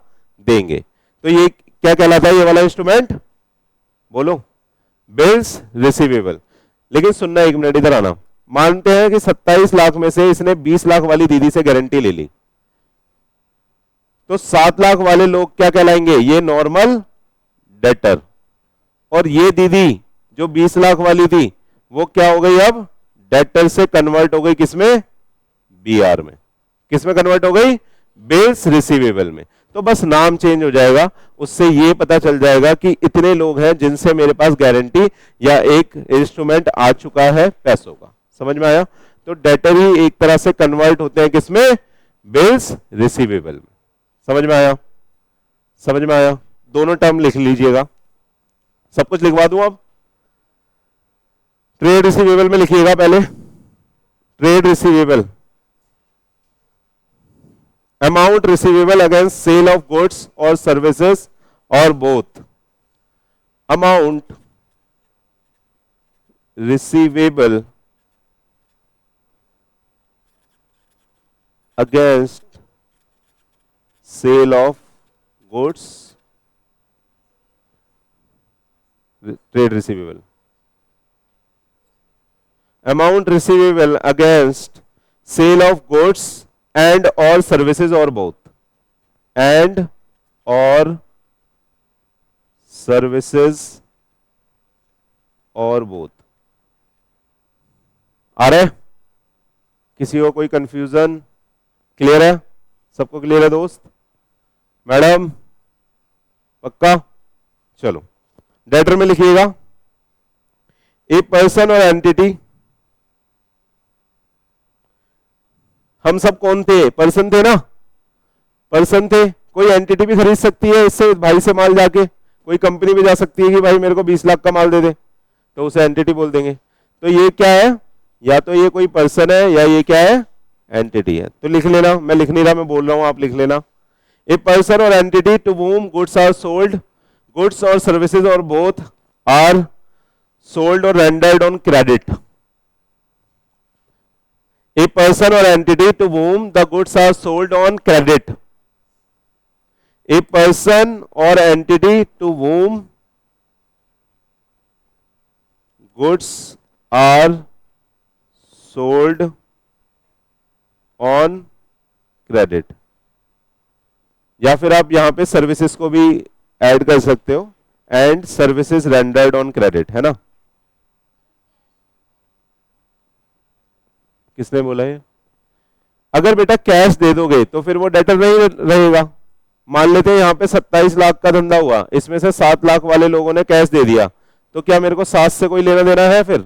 देंगे। तो ये क्या कहलाता है? ये वाला इंस्ट्रूमेंट, बोलो, बिल्स रिसीवेबल। लेकिन सुनना, 1 मिनट इधर आना। मानते हैं कि 27 लाख में से इसने 20 लाख वाली दीदी से गारंटी ले ली, तो 7 लाख वाले लोग क्या कहलाएंगे? ये नॉर्मल डेटर। और ये दीदी जो 20 लाख वाली थी वो क्या हो गई? अब डेटर से कन्वर्ट हो गई किसमें? बीआर में। किसमें कन्वर्ट हो गई? बिल्स रिसीवेबल में। तो बस नाम चेंज हो जाएगा, उससे ये पता चल जाएगा कि इतने लोग हैं जिनसे मेरे पास गारंटी या एक इंस्ट्रूमेंट आ चुका है पैसों का। समझ में आया? तो डेटर ही एक तरह से कन्वर्ट होते हैं किसमें? बिल्स रिसीवेबल में। समझ में आया? समझ में आया? दोनों टर्म लिख लीजिएगा, सब कुछ लिखवा दूं अब। ट्रेड रिसीवेबल में लिखिएगा पहले, trade receivable, amount receivable against sale of goods or services और both. Amount receivable against sale of goods, trade receivable, amount receivable against sale of goods and और सर्विसेज और बोथ, एंड और services और both. आ रहे? किसी को कोई कंफ्यूजन? क्लियर है? सबको क्लियर है दोस्त? मैडम पक्का? चलो, डेटर में लिखिएगा ए पर्सन और एंटिटी। हम सब कौन थे? पर्सन थे ना? पर्सन थे। कोई एंटिटी भी खरीद सकती है इससे, भाई से माल जाके। कोई कंपनी भी जा सकती है कि भाई मेरे को 20 लाख का माल दे दे, तो उसे एंटिटी बोल देंगे। तो ये क्या है? या तो ये कोई पर्सन है या ये क्या है? एंटिटी है। तो लिख लेना, मैं लिख नहीं रहा, मैं बोल रहा हूं, आप लिख लेना। ए पर्सन और entity to whom goods are sold, goods or services और both are sold or rendered on credit. A person or entity to whom the goods are sold on credit. A person or entity to whom goods are sold on credit. या फिर आप यहां पे services को भी add कर सकते हो, and services rendered on credit, है ना? किसने बोला है? अगर बेटा कैश दे दोगे तो फिर वो डेटर नहीं रहेगा। मान लेते हैं यहां पे 27 लाख का धंधा हुआ, इसमें से 7 लाख वाले लोगों ने कैश दे दिया, तो क्या मेरे को 7 से कोई लेना देना है? फिर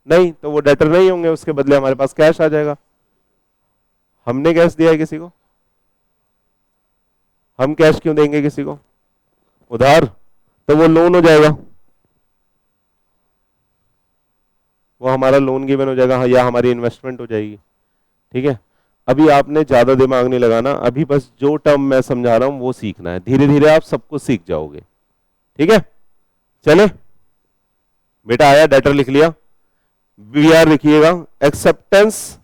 नहीं, तो वो डेटर नहीं होंगे, उसके बदले हमारे पास कैश आ जाएगा। हमने कैश दिया है किसी को, हम कैश क्यों देंगे किसी को उधार, तो वो लोन हो जाएगा, वो हमारा लोन गिवन हो जाएगा या हमारी इन्वेस्टमेंट हो जाएगी। ठीक है, अभी आपने ज्यादा दिमाग नहीं लगाना, अभी बस जो टर्म मैं समझा रहा हूं वो सीखना है, धीरे धीरे आप सब कुछ सीख जाओगे। ठीक है, चले बेटा, आया डेटर लिख लिया, बी आर लिखिएगा, एक्सेप्टेंस,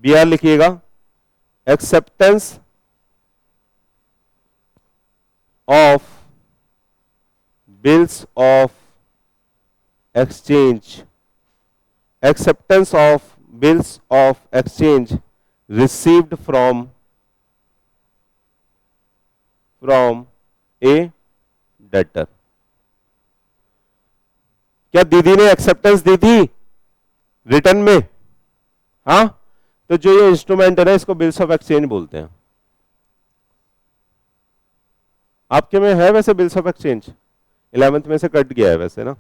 बी आर लिखिएगा, acceptance of bills of exchange, acceptance of bills of exchange received from a debtor। क्या दीदी ने एक्सेप्टेंस दी थी रिटर्न में? हाँ, तो जो ये इंस्ट्रूमेंट है ना, इसको बिल्स ऑफ एक्सचेंज बोलते हैं। आपके में है वैसे बिल्स ऑफ एक्सचेंज? 11th में से कट गया है वैसे ना,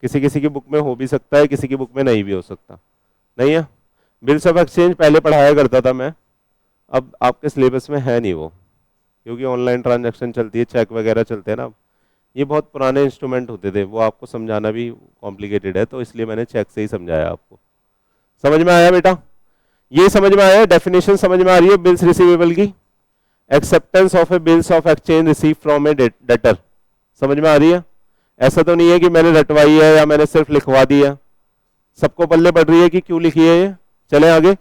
किसी किसी की बुक में हो भी सकता है, किसी की बुक में नहीं भी हो सकता। नहीं है बिल्स ऑफ एक्सचेंज, पहले पढ़ाया करता था मैं, अब आपके सिलेबस में है नहीं वो, क्योंकि ऑनलाइन ट्रांजैक्शन चलती है, चेक वगैरह चलते हैं ना। ये बहुत पुराने इंस्ट्रूमेंट होते थे, वो आपको समझाना भी कॉम्प्लिकेटेड है, तो इसलिए मैंने चेक से ही समझाया आपको। समझ में आया बेटा? ये समझ में आया? डेफिनेशन समझ में आ रही है बिल्स रिसीवेबल की? Acceptance of a bills of exchange receive from A debtor, समझ में आ रही है? ऐसा तो नहीं है कि मैंने रटवाई है या मैंने सिर्फ लिखवा दी है, सबको पल्ले पड़ रही है कि क्यों लिखी है ये। चले आगे,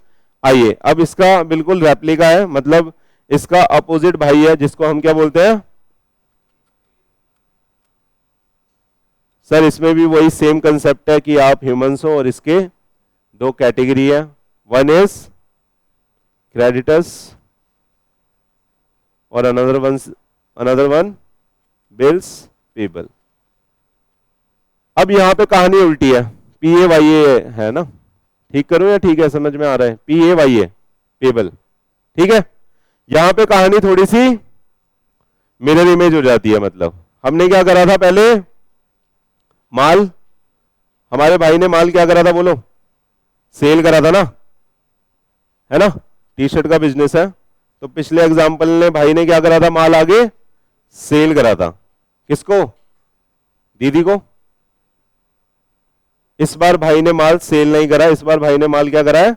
आइए अब इसका बिल्कुल रेप्लिका है, मतलब इसका अपोजिट भाई है, जिसको हम क्या बोलते हैं सर? इसमें भी वही सेम कंसेप्ट है कि आप ह्यूमंस हो और इसके दो कैटेगरी है, वन इज क्रेडिटर्स और अनदर वन बिल्स पेबल। अब यहां पे कहानी उल्टी है, पी ए वाई ए है ना, ठीक करो या ठीक है, समझ में आ रहा है? P A Y A payable, ठीक है। यहां पे कहानी थोड़ी सी मिरर इमेज हो जाती है, मतलब हमने क्या करा था पहले, माल, हमारे भाई ने माल क्या करा था बोलो, सेल करा था ना, है ना, टी शर्ट का बिजनेस है, तो पिछले एग्जाम्पल ने भाई ने क्या करा था, माल आगे सेल करा था, किसको? दीदी को। इस बार भाई ने माल सेल नहीं करा, इस बार भाई ने माल क्या करा है,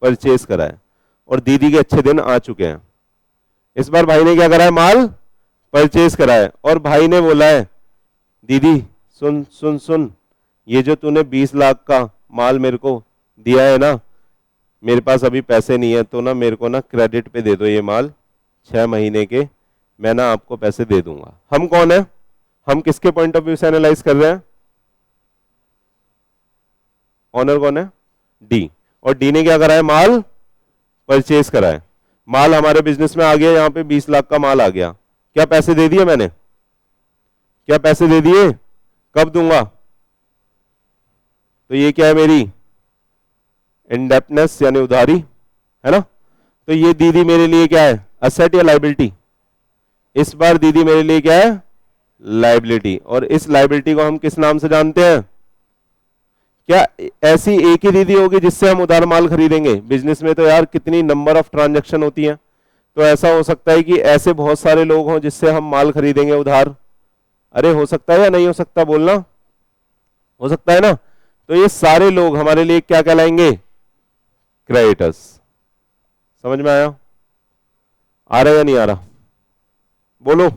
परचेज करा है, और दीदी के अच्छे दिन आ चुके हैं। इस बार भाई ने क्या करा है, माल परचेज करा है, और भाई ने बोला है दीदी सुन सुन सुन, ये जो तूने 20 लाख का माल मेरे को दिया है ना, मेरे पास अभी पैसे नहीं है, तो ना मेरे को ना क्रेडिट पे दे दो ये माल 6 महीने के, मैं ना आपको पैसे दे दूंगा। हम कौन है, हम किसके पॉइंट ऑफ व्यू से एनालाइज कर रहे हैं? ऑनर कौन है? डी, और डी ने क्या करा है, माल परचेज करा है, माल हमारे बिजनेस में आ गया, यहां पे 20 लाख का माल आ गया, क्या पैसे दे दिए मैंने? क्या पैसे दे दिए? कब दूंगा? तो ये क्या है, मेरी इंडेप्टनेस यानी उधारी, है ना। तो ये दीदी मेरे लिए क्या है, असेट या लाइबिलिटी? इस बार दीदी मेरे लिए क्या है, लाइबिलिटी, और इस लाइबिलिटी को हम किस नाम से जानते हैं? क्या ऐसी एक ही दीदी होगी जिससे हम उधार माल खरीदेंगे? बिजनेस में तो यार कितनी नंबर ऑफ ट्रांजैक्शन होती हैं, तो ऐसा हो सकता है कि ऐसे बहुत सारे लोग हों जिससे हम माल खरीदेंगे उधार। अरे हो सकता है या नहीं हो सकता, बोलना, हो सकता है ना। तो ये सारे लोग हमारे लिए क्या कहलाएंगे, क्रेडिटर्स। समझ में आया? आ रहा है या नहीं आ रहा, बोलो।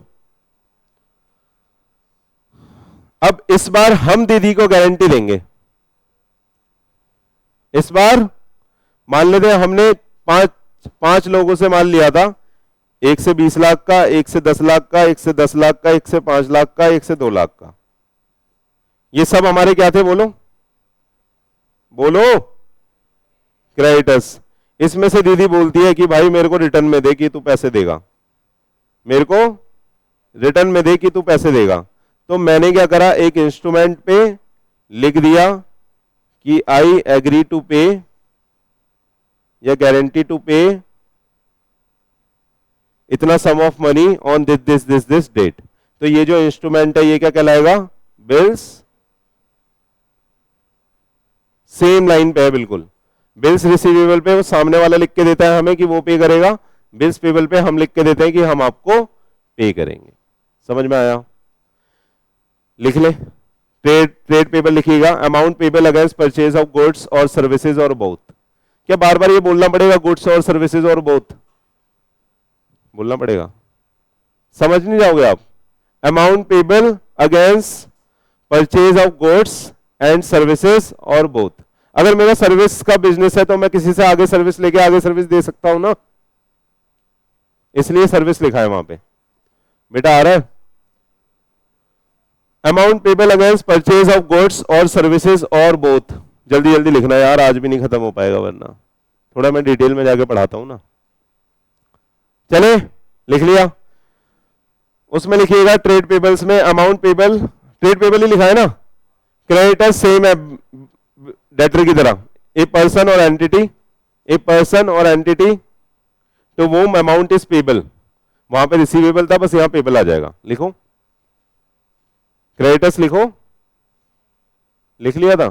अब इस बार हम दीदी को गारंटी देंगे, इस बार मान लेते हैं हमने पांच लोगों से माल लिया था, एक से 20 लाख का, एक से 10 लाख का, एक से 10 लाख का, एक से 5 लाख का, एक से 2 लाख का। ये सब हमारे क्या थे, बोलो बोलो, क्रेडिटर्स। इसमें से दीदी बोलती है कि भाई मेरे को रिटर्न में दे कि तू पैसे देगा, मेरे को रिटर्न में दे कि तू पैसे देगा। तो मैंने क्या करा, एक इंस्ट्रूमेंट पे लिख दिया कि आई एग्री टू पे या गारंटी टू पे इतना sum of money on this date. तो ये जो इंस्ट्रूमेंट है ये क्या कहलाएगा, बिल्स। सेम लाइन पे है बिल्कुल, बिल्स रिसीवेबल पे वो सामने वाला लिख के देता है हमें कि वो पे करेगा, बिल्स पेबल पे हम लिख के देते हैं कि हम आपको पे करेंगे। समझ में आया? लिख ले, ट्रेड पेबल लिखिएगा, amount payable against purchase of goods or services और बोथ। क्या बार बार ये बोलना पड़ेगा गुड्स और सर्विसेज और बोथ? बोलना पड़ेगा, समझ नहीं जाओगे आप। Amount payable against purchase of goods and services और बोथ। अगर मेरा सर्विस का बिजनेस है तो मैं किसी से आगे सर्विस लेके आगे सर्विस दे सकता हूं ना, इसलिए सर्विस लिखा है वहां पे। बेटा आ रहा है? Amount payable against purchase of goods or services और बोथ। जल्दी जल्दी लिखना यार, आज भी नहीं खत्म हो पाएगा वरना। थोड़ा मैं डिटेल में जाके पढ़ाता हूं ना। चले, लिख लिया? उसमें लिखिएगा ट्रेड पेबल्स में अमाउंट पेबल, ट्रेड पेबल ही लिखा है ना, क्रेडिटर सेम है डेटर की तरह, ए पर्सन और एंटिटी, ए पर्सन और entity to whom amount is payable. वहां पे रिसीवेबल था, बस यहां पेबल आ जाएगा। लिखो, क्रेडिटर्स लिखो, लिख लिया था?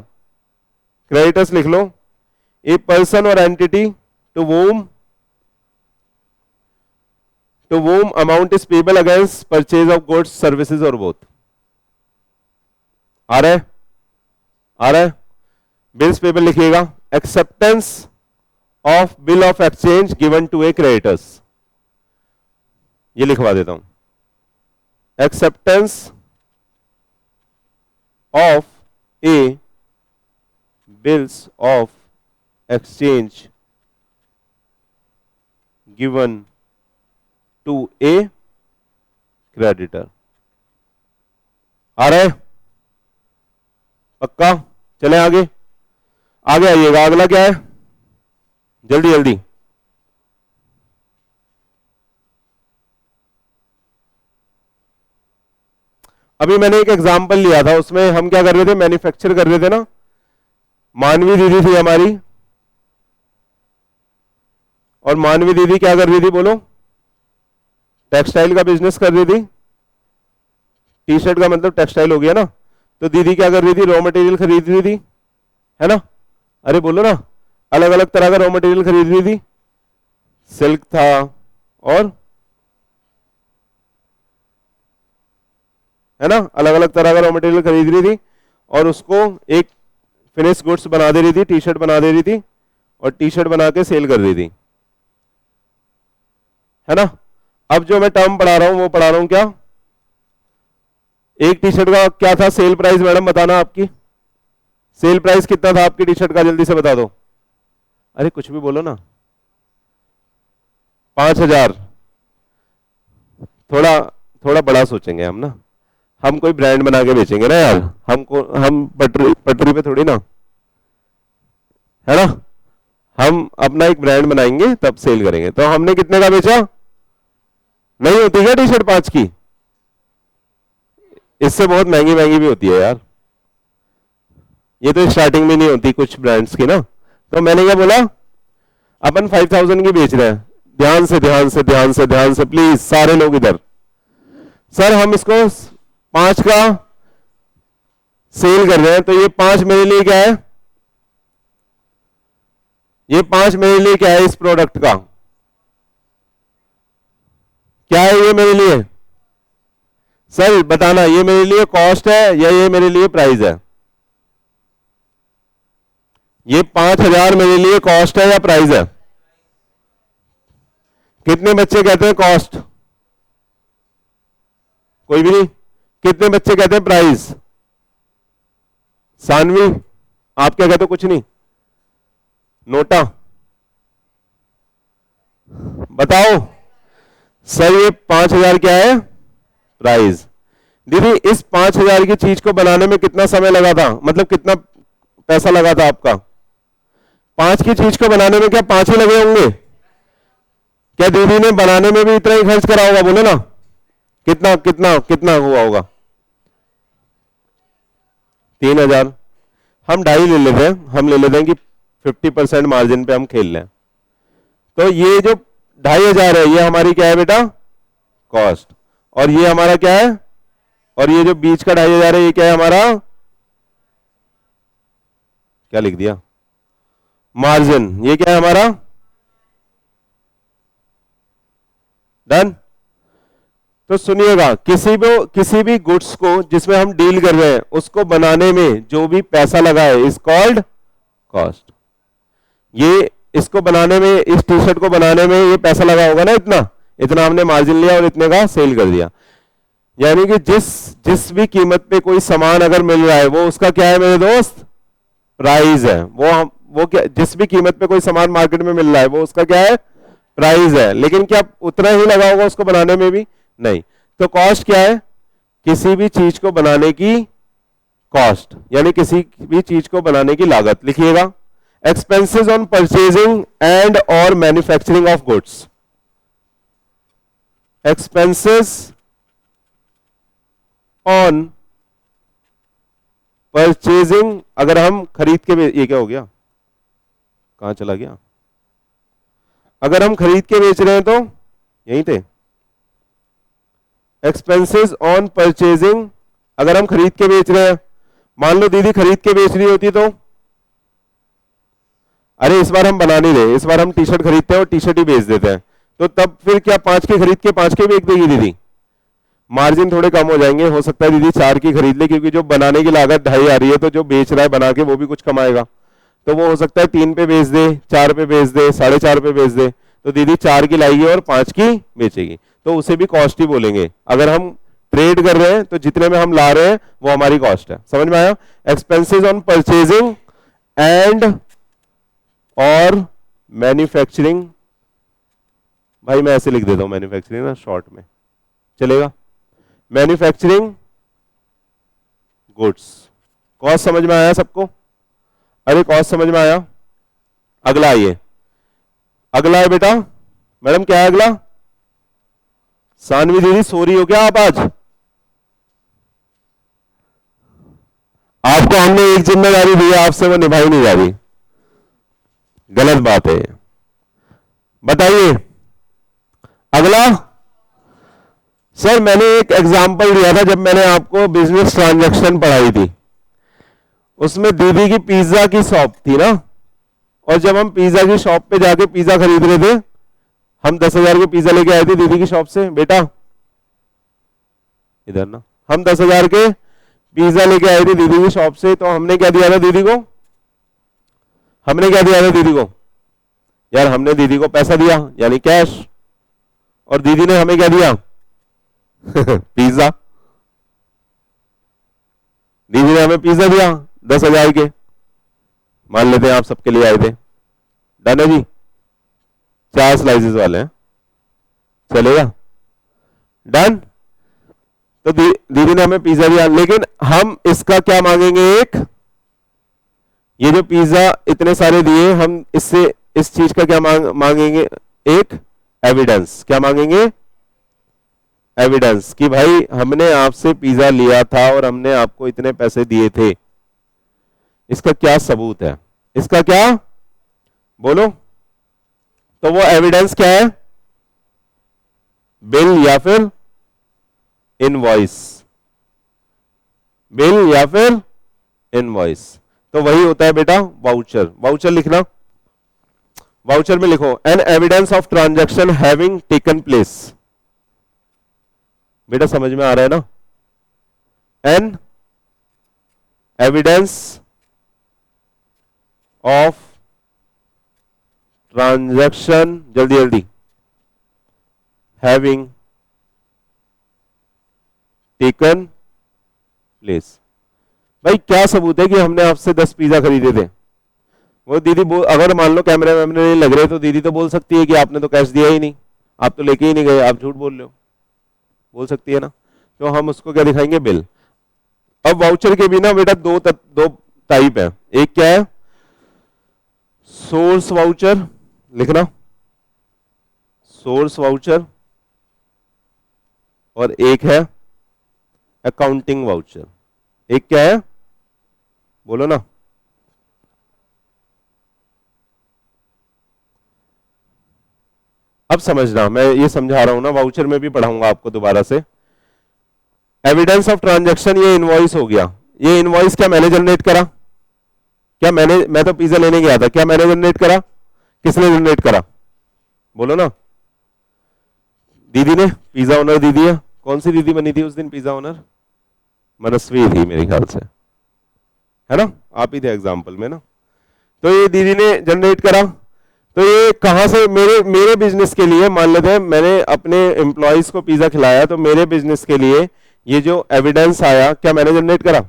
क्रेडिटर्स लिख लो, ए पर्सन और entity to whom amount is payable against purchase of goods services और बोथ। आ रहा है? आ रहा है? बिल्स पेबल लिखिएगा, acceptance of bill of exchange given to a creditors. ये लिखवा देता हूं, acceptance of a bills of exchange given to a creditor. आ रहा है? पक्का? चले आगे, आगे आइएगा। अगला क्या है? जल्दी जल्दी। अभी मैंने एक एग्जांपल लिया था, उसमें हम क्या कर रहे थे, मैन्युफैक्चर कर रहे थे ना। मानवी दीदी थी हमारी, और मानवी दीदी क्या कर रही थी बोलो? टेक्सटाइल का बिजनेस कर रही थी। टी शर्ट का मतलब टेक्सटाइल हो गया ना। तो दीदी क्या कर रही थी? रॉ मटेरियल खरीद रही थी, है ना? अरे बोलो ना, अलग अलग तरह का रॉ मटेरियल खरीद रही थी। सिल्क था और, है ना, अलग अलग तरह का रॉ मटेरियल खरीद रही थी और उसको एक फिनिश गुड्स बना दे रही थी, टी शर्ट बना दे रही थी और टी शर्ट बना के सेल कर रही थी, है ना? अब जो मैं टर्म पढ़ा रहा हूं वो पढ़ा रहा हूं क्या? एक टी शर्ट का क्या था सेल प्राइस? मैडम बताना, आपकी सेल प्राइस कितना था आपकी टी शर्ट का? जल्दी से बता दो। अरे कुछ भी बोलो ना। 5,000। थोड़ा थोड़ा बड़ा सोचेंगे हम ना, हम कोई ब्रांड बना के बेचेंगे ना यार, हम पटरी पे थोड़ी ना, है ना? हम अपना एक ब्रांड बनाएंगे तब सेल करेंगे। तो हमने कितने का बेचा? नहीं होती क्या टी शर्ट 5 की? इससे बहुत महंगी महंगी भी होती है यार, ये तो स्टार्टिंग में नहीं होती कुछ ब्रांड्स की ना। तो मैंने क्या बोला, अपन 5,000 की बेच रहे हैं। ध्यान से ध्यान से ध्यान से ध्यान से प्लीज सारे लोग इधर। सर हम इसको 5 का सेल कर रहे हैं, तो ये 5 मेरे लिए क्या है? ये 5 मेरे लिए क्या है? इस प्रोडक्ट का क्या है ये मेरे लिए? सर बताना, ये मेरे लिए कॉस्ट है या ये मेरे लिए प्राइस है? ये 5,000 मेरे लिए कॉस्ट है या प्राइस है? कितने बच्चे कहते हैं कॉस्ट? कोई भी नहीं। कितने बच्चे कहते हैं प्राइस? सानवी आप क्या कहते हो? कुछ नहीं। नोटा बताओ। सर ये 5,000 क्या है? प्राइस। दीदी इस 5,000 की चीज को बनाने में कितना समय लगा था? मतलब कितना पैसा लगा था आपका? 5 की चीज को बनाने में क्या 5 ही लगे होंगे? क्या दीदी ने बनाने में भी इतना ही खर्च करा होगा? बोले ना, कितना कितना कितना हुआ होगा? 3,000। हम 2.5 ले लेते हैं, हम ले लेते हैं कि 50% मार्जिन पे हम खेल लें। तो ये जो 2,500 है ये हमारी क्या है बेटा? कॉस्ट। और ये हमारा क्या है? और ये जो बीच का 2,500 है ये क्या है हमारा? क्या लिख दिया? मार्जिन, ये क्या है हमारा, डन। तो सुनिएगा, किसी भी गुड्स को जिसमें हम डील कर रहे हैं उसको बनाने में जो भी पैसा लगा है इज कॉल्ड कॉस्ट। ये इसको बनाने में, इस टी शर्ट को बनाने में ये पैसा लगा होगा ना, इतना इतना हमने मार्जिन लिया और इतने का सेल कर दिया। यानी कि जिस भी कीमत पे कोई सामान अगर मिल रहा है वो उसका क्या है मेरे दोस्त, प्राइस है। वो क्या, जिस भी कीमत पे कोई सामान मार्केट में मिल रहा है वो उसका क्या है, प्राइस है। लेकिन क्या उतना ही लगा होगा उसको बनाने में भी, नहीं। तो कॉस्ट क्या है, किसी भी चीज को बनाने की कॉस्ट, यानी किसी भी चीज को बनाने की लागत। लिखिएगा, एक्सपेंसेस ऑन परचेजिंग एंड और manufacturing of goods. Expenses on purchasing, अगर हम खरीद के, ये क्या हो गया, कहां चला गया, अगर हम खरीद के बेच रहे हैं तो यहीं थे। एक्सपेंसेस ऑन परचेजिंग, अगर हम खरीद के बेच रहे हैं, मान लो दीदी खरीद के बेच रही होती तो, अरे इस बार हम बना नहीं रहे, इस बार हम टी शर्ट खरीदते हैं और टी शर्ट ही बेच देते हैं, तो तब फिर क्या 5 के खरीद के 5 के बेच देगी दीदी, मार्जिन थोड़े कम हो जाएंगे। हो सकता है दीदी 4 की खरीद ले, क्योंकि जो बनाने की लागत 2.5 आ रही है, तो जो बेच रहा है बना के वो भी कुछ कमाएगा, तो वो हो सकता है 3 पे बेच दे, 4 पे बेच दे, 4.5 पे बेच दे। तो दीदी 4 की लाएगी और 5 की बेचेगी, तो उसे भी कॉस्ट ही बोलेंगे। अगर हम ट्रेड कर रहे हैं तो जितने में हम ला रहे हैं वो हमारी कॉस्ट है। समझ में आया? एक्सपेंसेस ऑन परचेजिंग एंड और मैन्युफैक्चरिंग, भाई मैं ऐसे लिख देता हूं मैन्युफैक्चरिंग ना, शॉर्ट में चलेगा। मैन्युफैक्चरिंग गुड्स, कॉस्ट समझ में आया सबको? अरे कॉस्ट समझ में आया? अगला आइए, अगला है बेटा, मैडम क्या है अगला? सानवी दीदी सो रही हो क्या आप आज? आपको हमने एक जिम्मेदारी दी है, आपसे वो निभाई नहीं जा रही, गलत बात है। बताइए अगला। सर मैंने एक एग्जांपल दिया था जब मैंने आपको बिजनेस ट्रांजैक्शन पढ़ाई थी, उसमें दीदी की पिज्जा की शॉप थी ना, और जब हम पिज्जा की शॉप पे जाके पिज्जा खरीद रहे थे, हम 10,000 के पिज्जा लेके आए थे दीदी की शॉप से। बेटा इधर ना, हम 10,000 के पिज्जा लेके आए थे दीदी की शॉप से, तो हमने क्या दिया था दीदी को? हमने क्या दिया था दीदी को? यार हमने दीदी को पैसा दिया यानी कैश, और दीदी ने हमें क्या दिया? पिज्जा। दीदी ने हमें पिज्जा दिया 10,000 के, मान लेते हैं आप सबके लिए आए थे, डन है जी, 4 स्लाइसेस वाले हैं, चलेगा? डन। तो दीदी ने हमें पिज्जा दिया, लेकिन हम इसका क्या मांगेंगे? एक, ये जो पिज्जा इतने सारे दिए, हम इससे इस चीज का क्या मांगेंगे? एक एविडेंस। क्या मांगेंगे? एविडेंस कि भाई हमने आपसे पिज्जा लिया था और हमने आपको इतने पैसे दिए थे, इसका क्या सबूत है? इसका क्या, बोलो? तो वो एविडेंस क्या है? बिल या फिर इनवॉइस। बिल या फिर इनवॉइस, तो वही होता है बेटा वाउचर। वाउचर लिखना, वाउचर में लिखो an evidence of transaction having taken place. बेटा समझ में आ रहा है ना? एन एविडेंस ऑफ ट्रांजैक्शन, जल्दी जल्दी, हैविंग टेकन प्लेस। भाई क्या सबूत है कि हमने आपसे 10 पिज्जा खरीदे थे? वो दीदी अगर मान लो कैमरे वैमरे नहीं लग रहे तो दीदी तो बोल सकती है कि आपने तो कैश दिया ही नहीं, आप तो लेके ही नहीं गए, आप झूठ बोल रहे हो, बोल सकती है ना? तो हम उसको क्या दिखाएंगे? बिल। अब वाउचर के भी ना बेटा दो टाइप है। एक क्या है? सोर्स वाउचर, लिखना सोर्स वाउचर, और एक है अकाउंटिंग वाउचर। एक क्या है बोलो ना? अब समझना, मैं ये समझा रहा हूं ना, वाउचर में भी पढ़ाऊंगा आपको दोबारा से। एविडेंस ऑफ ट्रांजैक्शन, ये इनवॉइस हो गया। ये इनवॉइस क्या मैंने जनरेट करा? क्या मैं तो पिज्जा लेने गया था, क्या मैंने जनरेट करा? किसने जनरेट करा? बोलो ना। दीदी ने, पिज्जा ओनर दीदी है। कौन सी दीदी बनी थी उस दिन पिज्जा ओनर? मनस्वी थी मेरे ख्याल से, है ना? आप ही थे एग्जाम्पल में ना। तो ये दीदी ने जनरेट करा। तो ये कहां से? मेरे बिजनेस के लिए, मान लेते हैं मैंने अपने एम्प्लॉयज को पिज्जा खिलाया, तो मेरे बिजनेस के लिए ये जो एविडेंस आया, क्या मैंने जनरेट करा?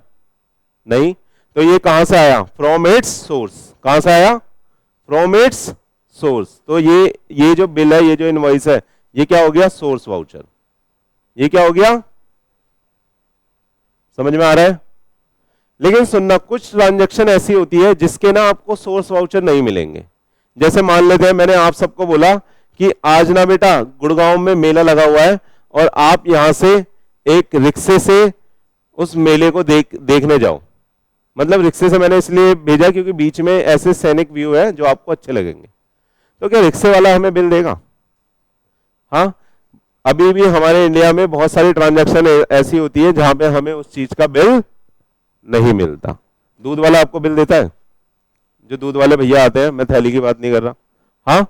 नहीं। तो ये कहां से आया? From its source. कहां से आया? From its source. तो ये जो बिल है, ये जो इनवॉइस है, ये क्या हो गया? Source voucher. ये क्या हो गया? समझ में आ रहा है? लेकिन सुनना, कुछ ट्रांजैक्शन ऐसी होती है जिसके ना आपको सोर्स वाउचर नहीं मिलेंगे। जैसे मान लेते हैं मैंने आप सबको बोला कि आज ना बेटा गुड़गांव में मेला लगा हुआ है और आप यहां से एक रिक्शे से उस मेले को देखने जाओ। मतलब रिक्शे से मैंने इसलिए भेजा क्योंकि बीच में ऐसे सैनिक व्यू है जो आपको अच्छे लगेंगे। तो क्या रिक्शे वाला हमें बिल देगा? हाँ, अभी भी हमारे इंडिया में बहुत सारी ट्रांजैक्शन ऐसी होती है जहां पे हमें उस चीज का बिल नहीं मिलता। दूध वाला आपको बिल देता है? जो दूध वाले भैया आते हैं, मैं थैली की बात नहीं कर रहा। हाँ,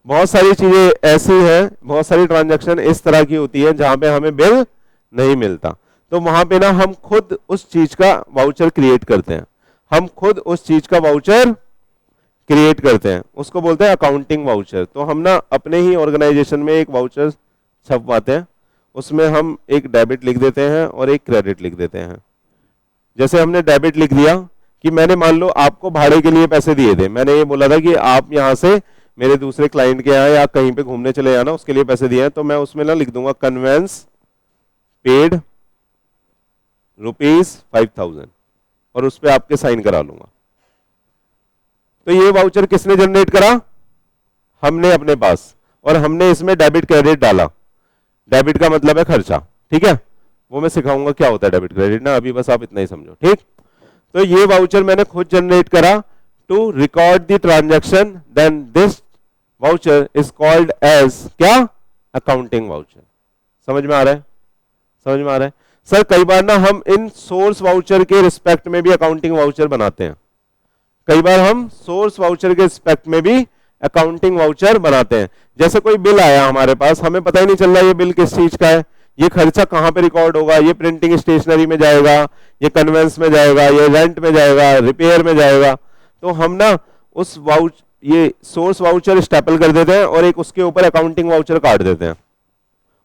बहुत सारी चीजें ऐसी हैं, बहुत सारी ट्रांजैक्शन इस तरह की होती है जहां पे हमें बिल नहीं मिलता। तो वहां पे ना हम खुद उस चीज का वाउचर क्रिएट करते हैं। हम खुद उस चीज का वाउचर क्रिएट करते हैं, उसको बोलते हैं अकाउंटिंग वाउचर। तो हम ना अपने ही ऑर्गेनाइजेशन में एक वाउचर छपवाते हैं, उसमें हम एक डेबिट लिख देते हैं और एक क्रेडिट लिख देते हैं। जैसे हमने डेबिट लिख दिया कि मैंने मान लो आपको भाड़े के लिए पैसे दिए थे, मैंने ये बोला था कि आप यहां से मेरे दूसरे क्लाइंट के यहाँ या कहीं पे घूमने चले जाना, उसके लिए पैसे दिए हैं। तो मैं उसमें ना लिख दूंगा कन्वेंस पेड ₹5000 और उस पर आपके साइन करा लूंगा। तो ये वाउचर किसने जनरेट करा? हमने अपने पास, और हमने इसमें डेबिट क्रेडिट डाला। डेबिट का मतलब है खर्चा, ठीक है? वो मैं सिखाऊंगा क्या होता है डेबिट क्रेडिट ना, अभी बस आप इतना ही समझो, ठीक? तो ये वाउचर मैंने खुद जनरेट करा to record the transaction, then this voucher is called as क्या? Accounting voucher. समझ में आ रहा है? समझ में आ रहा है? सर कई बार ना हम इन सोर्स वाउचर के रिस्पेक्ट में भी अकाउंटिंग वाउचर बनाते हैं। कई बार हम सोर्स वाउचर के रिस्पेक्ट में भी अकाउंटिंग वाउचर बनाते हैं। जैसे कोई बिल आया हमारे पास, हमें पता ही नहीं चल रहा ये बिल किस चीज का है, ये खर्चा कहां पे रिकॉर्ड होगा, ये प्रिंटिंग स्टेशनरी में जाएगा, ये कन्वेंस में जाएगा, ये रेंट में जाएगा, रिपेयर में जाएगा। तो हम ना उस ये सोर्स वाउचर स्टेपल कर देते हैं और एक उसके ऊपर अकाउंटिंग वाउचर काट देते हैं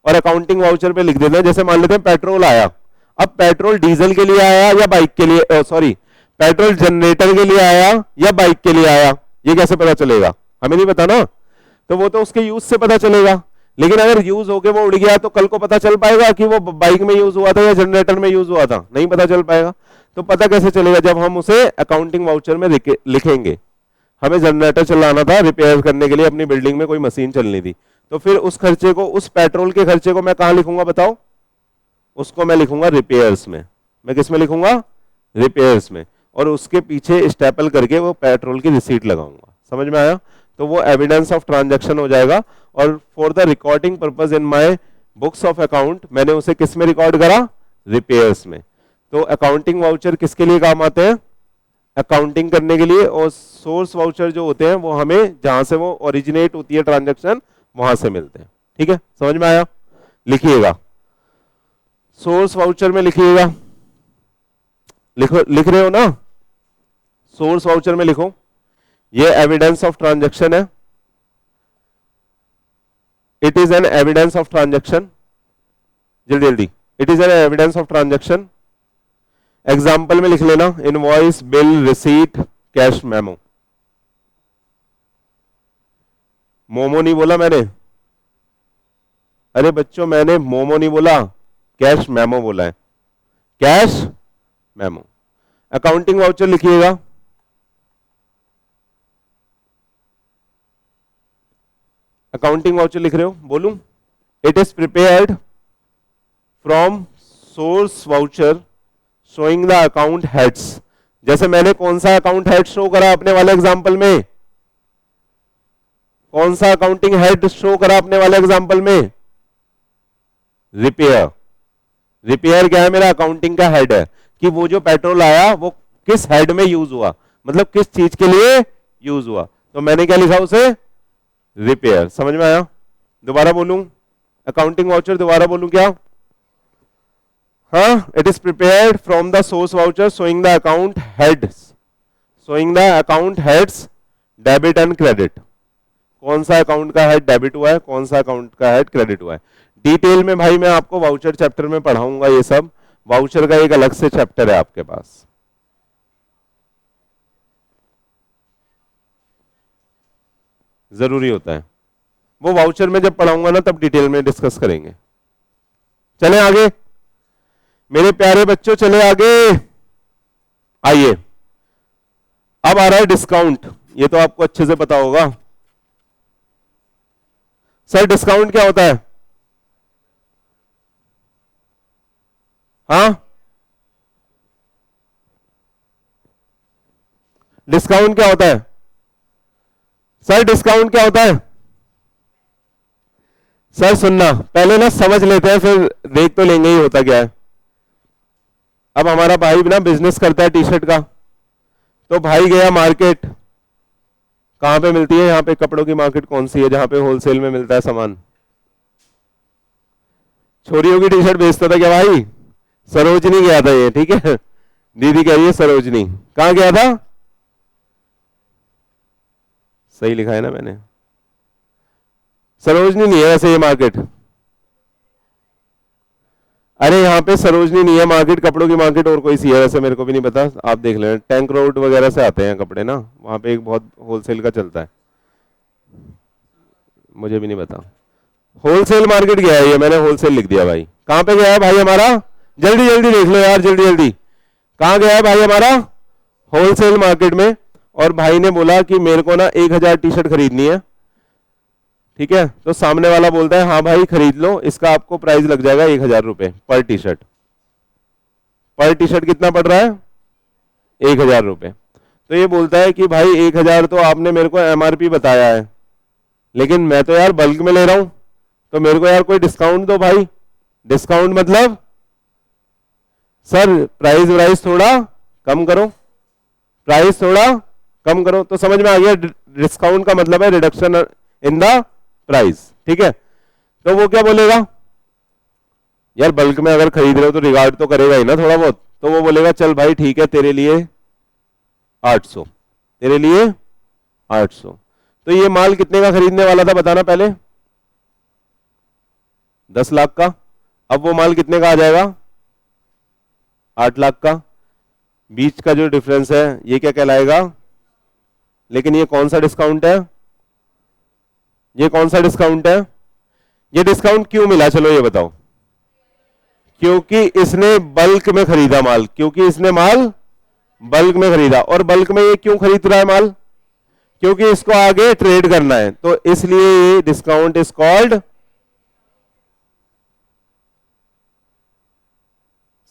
और अकाउंटिंग वाउचर पे लिख देते हैं। जैसे मान लेते हैं पेट्रोल आया, अब पेट्रोल डीजल के लिए आया या बाइक के लिए, सॉरी पेट्रोल जनरेटर के लिए आया या बाइक के लिए आया, ये कैसे पता चलेगा? हमें नहीं पता ना। तो वो तो उसके यूज से पता चलेगा, लेकिन अगर यूज होके वो उड़ गया तो कल को पता चल पाएगा कि वो बाइक में यूज हुआ था या जनरेटर में यूज हुआ था? नहीं पता चल पाएगा। तो पता कैसे चलेगा? जब हम उसे अकाउंटिंग वाउचर में लिखेंगे। हमें जनरेटर चलाना था रिपेयर करने के लिए, अपनी बिल्डिंग में कोई मशीन चलनी थी, तो फिर उस खर्चे को, उस पेट्रोल के खर्चे को मैं कहां लिखूंगा बताओ? उसको मैं लिखूंगा रिपेयर्स में। मैं किस में लिखूंगा? रिपेयर्स में। और उसके पीछे स्टेपल करके वो पेट्रोल की रिसीट लगाऊंगा। समझ में आया? तो वो एविडेंस ऑफ ट्रांजैक्शन हो जाएगा। और for the recording purpose in my books of account, मैंने उसे किस में रिकॉर्ड करा? रिपेयर्स में। तो अकाउंटिंग वाउचर किसके लिए काम आते हैं? अकाउंटिंग करने के लिए। और सोर्स वाउचर जो होते हैं वो हमें जहां से वो ओरिजिनेट होती है ट्रांजैक्शन, वहां से मिलते हैं। ठीक है, समझ में आया? लिखिएगा, सोर्स वाउचर में लिखिएगा। लिख रहे हो ना? सोर्स वाउचर में लिखो, ये एविडेंस ऑफ ट्रांजैक्शन है। It is an evidence of transaction. जल्दी जल्दी, it is an evidence of transaction. Example में लिख लेना, invoice, bill, receipt, cash memo. Momo नहीं बोला मैंने, अरे बच्चों मैंने मोमो नहीं बोला, कैश मेमो बोला है, कैश मेमो। अकाउंटिंग वाउचर लिखिएगा। अकाउंटिंग वाउचर लिख रहे हो? बोलूं? It is prepared from source voucher showing the account heads. जैसे मैंने कौन सा अकाउंट हेड शो करा अपने वाले एग्जांपल में? कौन सा अकाउंटिंग हेड शो करा अपने वाले एग्जांपल में? रिपेयर। रिपेयर क्या है? मेरा अकाउंटिंग का हेड है कि वो जो पेट्रोल आया वो किस हेड में यूज हुआ। मतलब किस चीज के लिए यूज हुआ, तो मैंने क्या लिखा उसे, रिपेयर। समझ में आया? दोबारा बोलूं, अकाउंटिंग वाउचर दोबारा बोलूं क्या? हाँ, it is prepared from the source voucher showing the account heads debit and credit. कौन सा अकाउंट का हेड डेबिट हुआ है, कौन सा अकाउंट का हेड क्रेडिट हुआ है। डिटेल में भाई मैं आपको वाउचर चैप्टर में पढ़ाऊंगा ये सब, वाउचर का एक अलग से चैप्टर है आपके पास। जरूरी होता है, वो वाउचर में जब पढ़ाऊंगा ना तब डिटेल में डिस्कस करेंगे। चले आगे मेरे प्यारे बच्चों, चले आगे। आइए, अब आ रहा है डिस्काउंट। ये तो आपको अच्छे से पता होगा। सर डिस्काउंट क्या होता है? हाँ, डिस्काउंट क्या होता है? सर डिस्काउंट क्या होता है? सर सुनना, पहले ना समझ लेते हैं, फिर देख तो लेंगे ही होता क्या है। अब हमारा भाई ना बिजनेस करता है टी शर्ट का, तो भाई गया मार्केट। कहां पे मिलती है यहाँ पे कपड़ों की मार्केट कौन सी है जहां पे होलसेल में मिलता है सामान? छोरियों की टी शर्ट बेचता था क्या भाई? सरोजनी गया था ये, ठीक है, दीदी कह रही है सरोजनी। कहां गया था? सही लिखा है ना मैंने? सरोजनी नहीं है वैसे ये मार्केट। अरे यहाँ पे सरोजनी नहीं है मार्केट, कपड़ों की मार्केट और कोई सी है वैसे, मेरे को भी नहीं पता, आप देख लेना। टैंक रोड वगैरह से आते हैं कपड़े ना, वहां पे एक बहुत होलसेल का चलता है, मुझे भी नहीं पता। होलसेल मार्केट गया है ये, मैंने होलसेल लिख दिया भाई। कहां पे गया है भाई हमारा? जल्दी जल्दी देख लो यार, जल्दी जल्दी। कहां गया है भाई हमारा? होलसेल मार्केट में। और भाई ने बोला कि मेरे को ना 1000 टी शर्ट खरीदनी है, ठीक है। तो सामने वाला बोलता है हाँ भाई खरीद लो, इसका आपको प्राइस लग जाएगा 1000 रुपए पर टी शर्ट। पर टी शर्ट कितना पड़ रहा है? 1000 रुपए। तो ये बोलता है कि भाई 1000 तो आपने मेरे को एमआरपी बताया है, लेकिन मैं तो यार बल्क में ले रहा हूं, तो मेरे को यार कोई डिस्काउंट दो भाई। डिस्काउंट मतलब सर प्राइस वाइस थोड़ा कम करो, प्राइस थोड़ा कम करो। तो समझ में आ गया, डिस्काउंट का मतलब है रिडक्शन इन द प्राइस, ठीक है। तो वो क्या बोलेगा, यार बल्क में अगर खरीद रहे हो तो रिगार्ड तो करेगा ही ना थोड़ा बहुत। तो वो बोलेगा चल भाई ठीक है, तेरे लिए 800, तेरे लिए 800। तो ये माल कितने का खरीदने वाला था बताना पहले? 10 लाख का। अब वो माल कितने का आ जाएगा? 8 लाख का। बीच का जो डिफरेंस है ये क्या कहलाएगा? लेकिन ये कौन सा डिस्काउंट है? ये कौन सा डिस्काउंट है? ये डिस्काउंट क्यों मिला, चलो ये बताओ। क्योंकि इसने बल्क में खरीदा माल, क्योंकि इसने माल बल्क में खरीदा। और बल्क में ये क्यों खरीद रहा है माल? क्योंकि इसको आगे ट्रेड करना है, तो इसलिए ये डिस्काउंट इज कॉल्ड।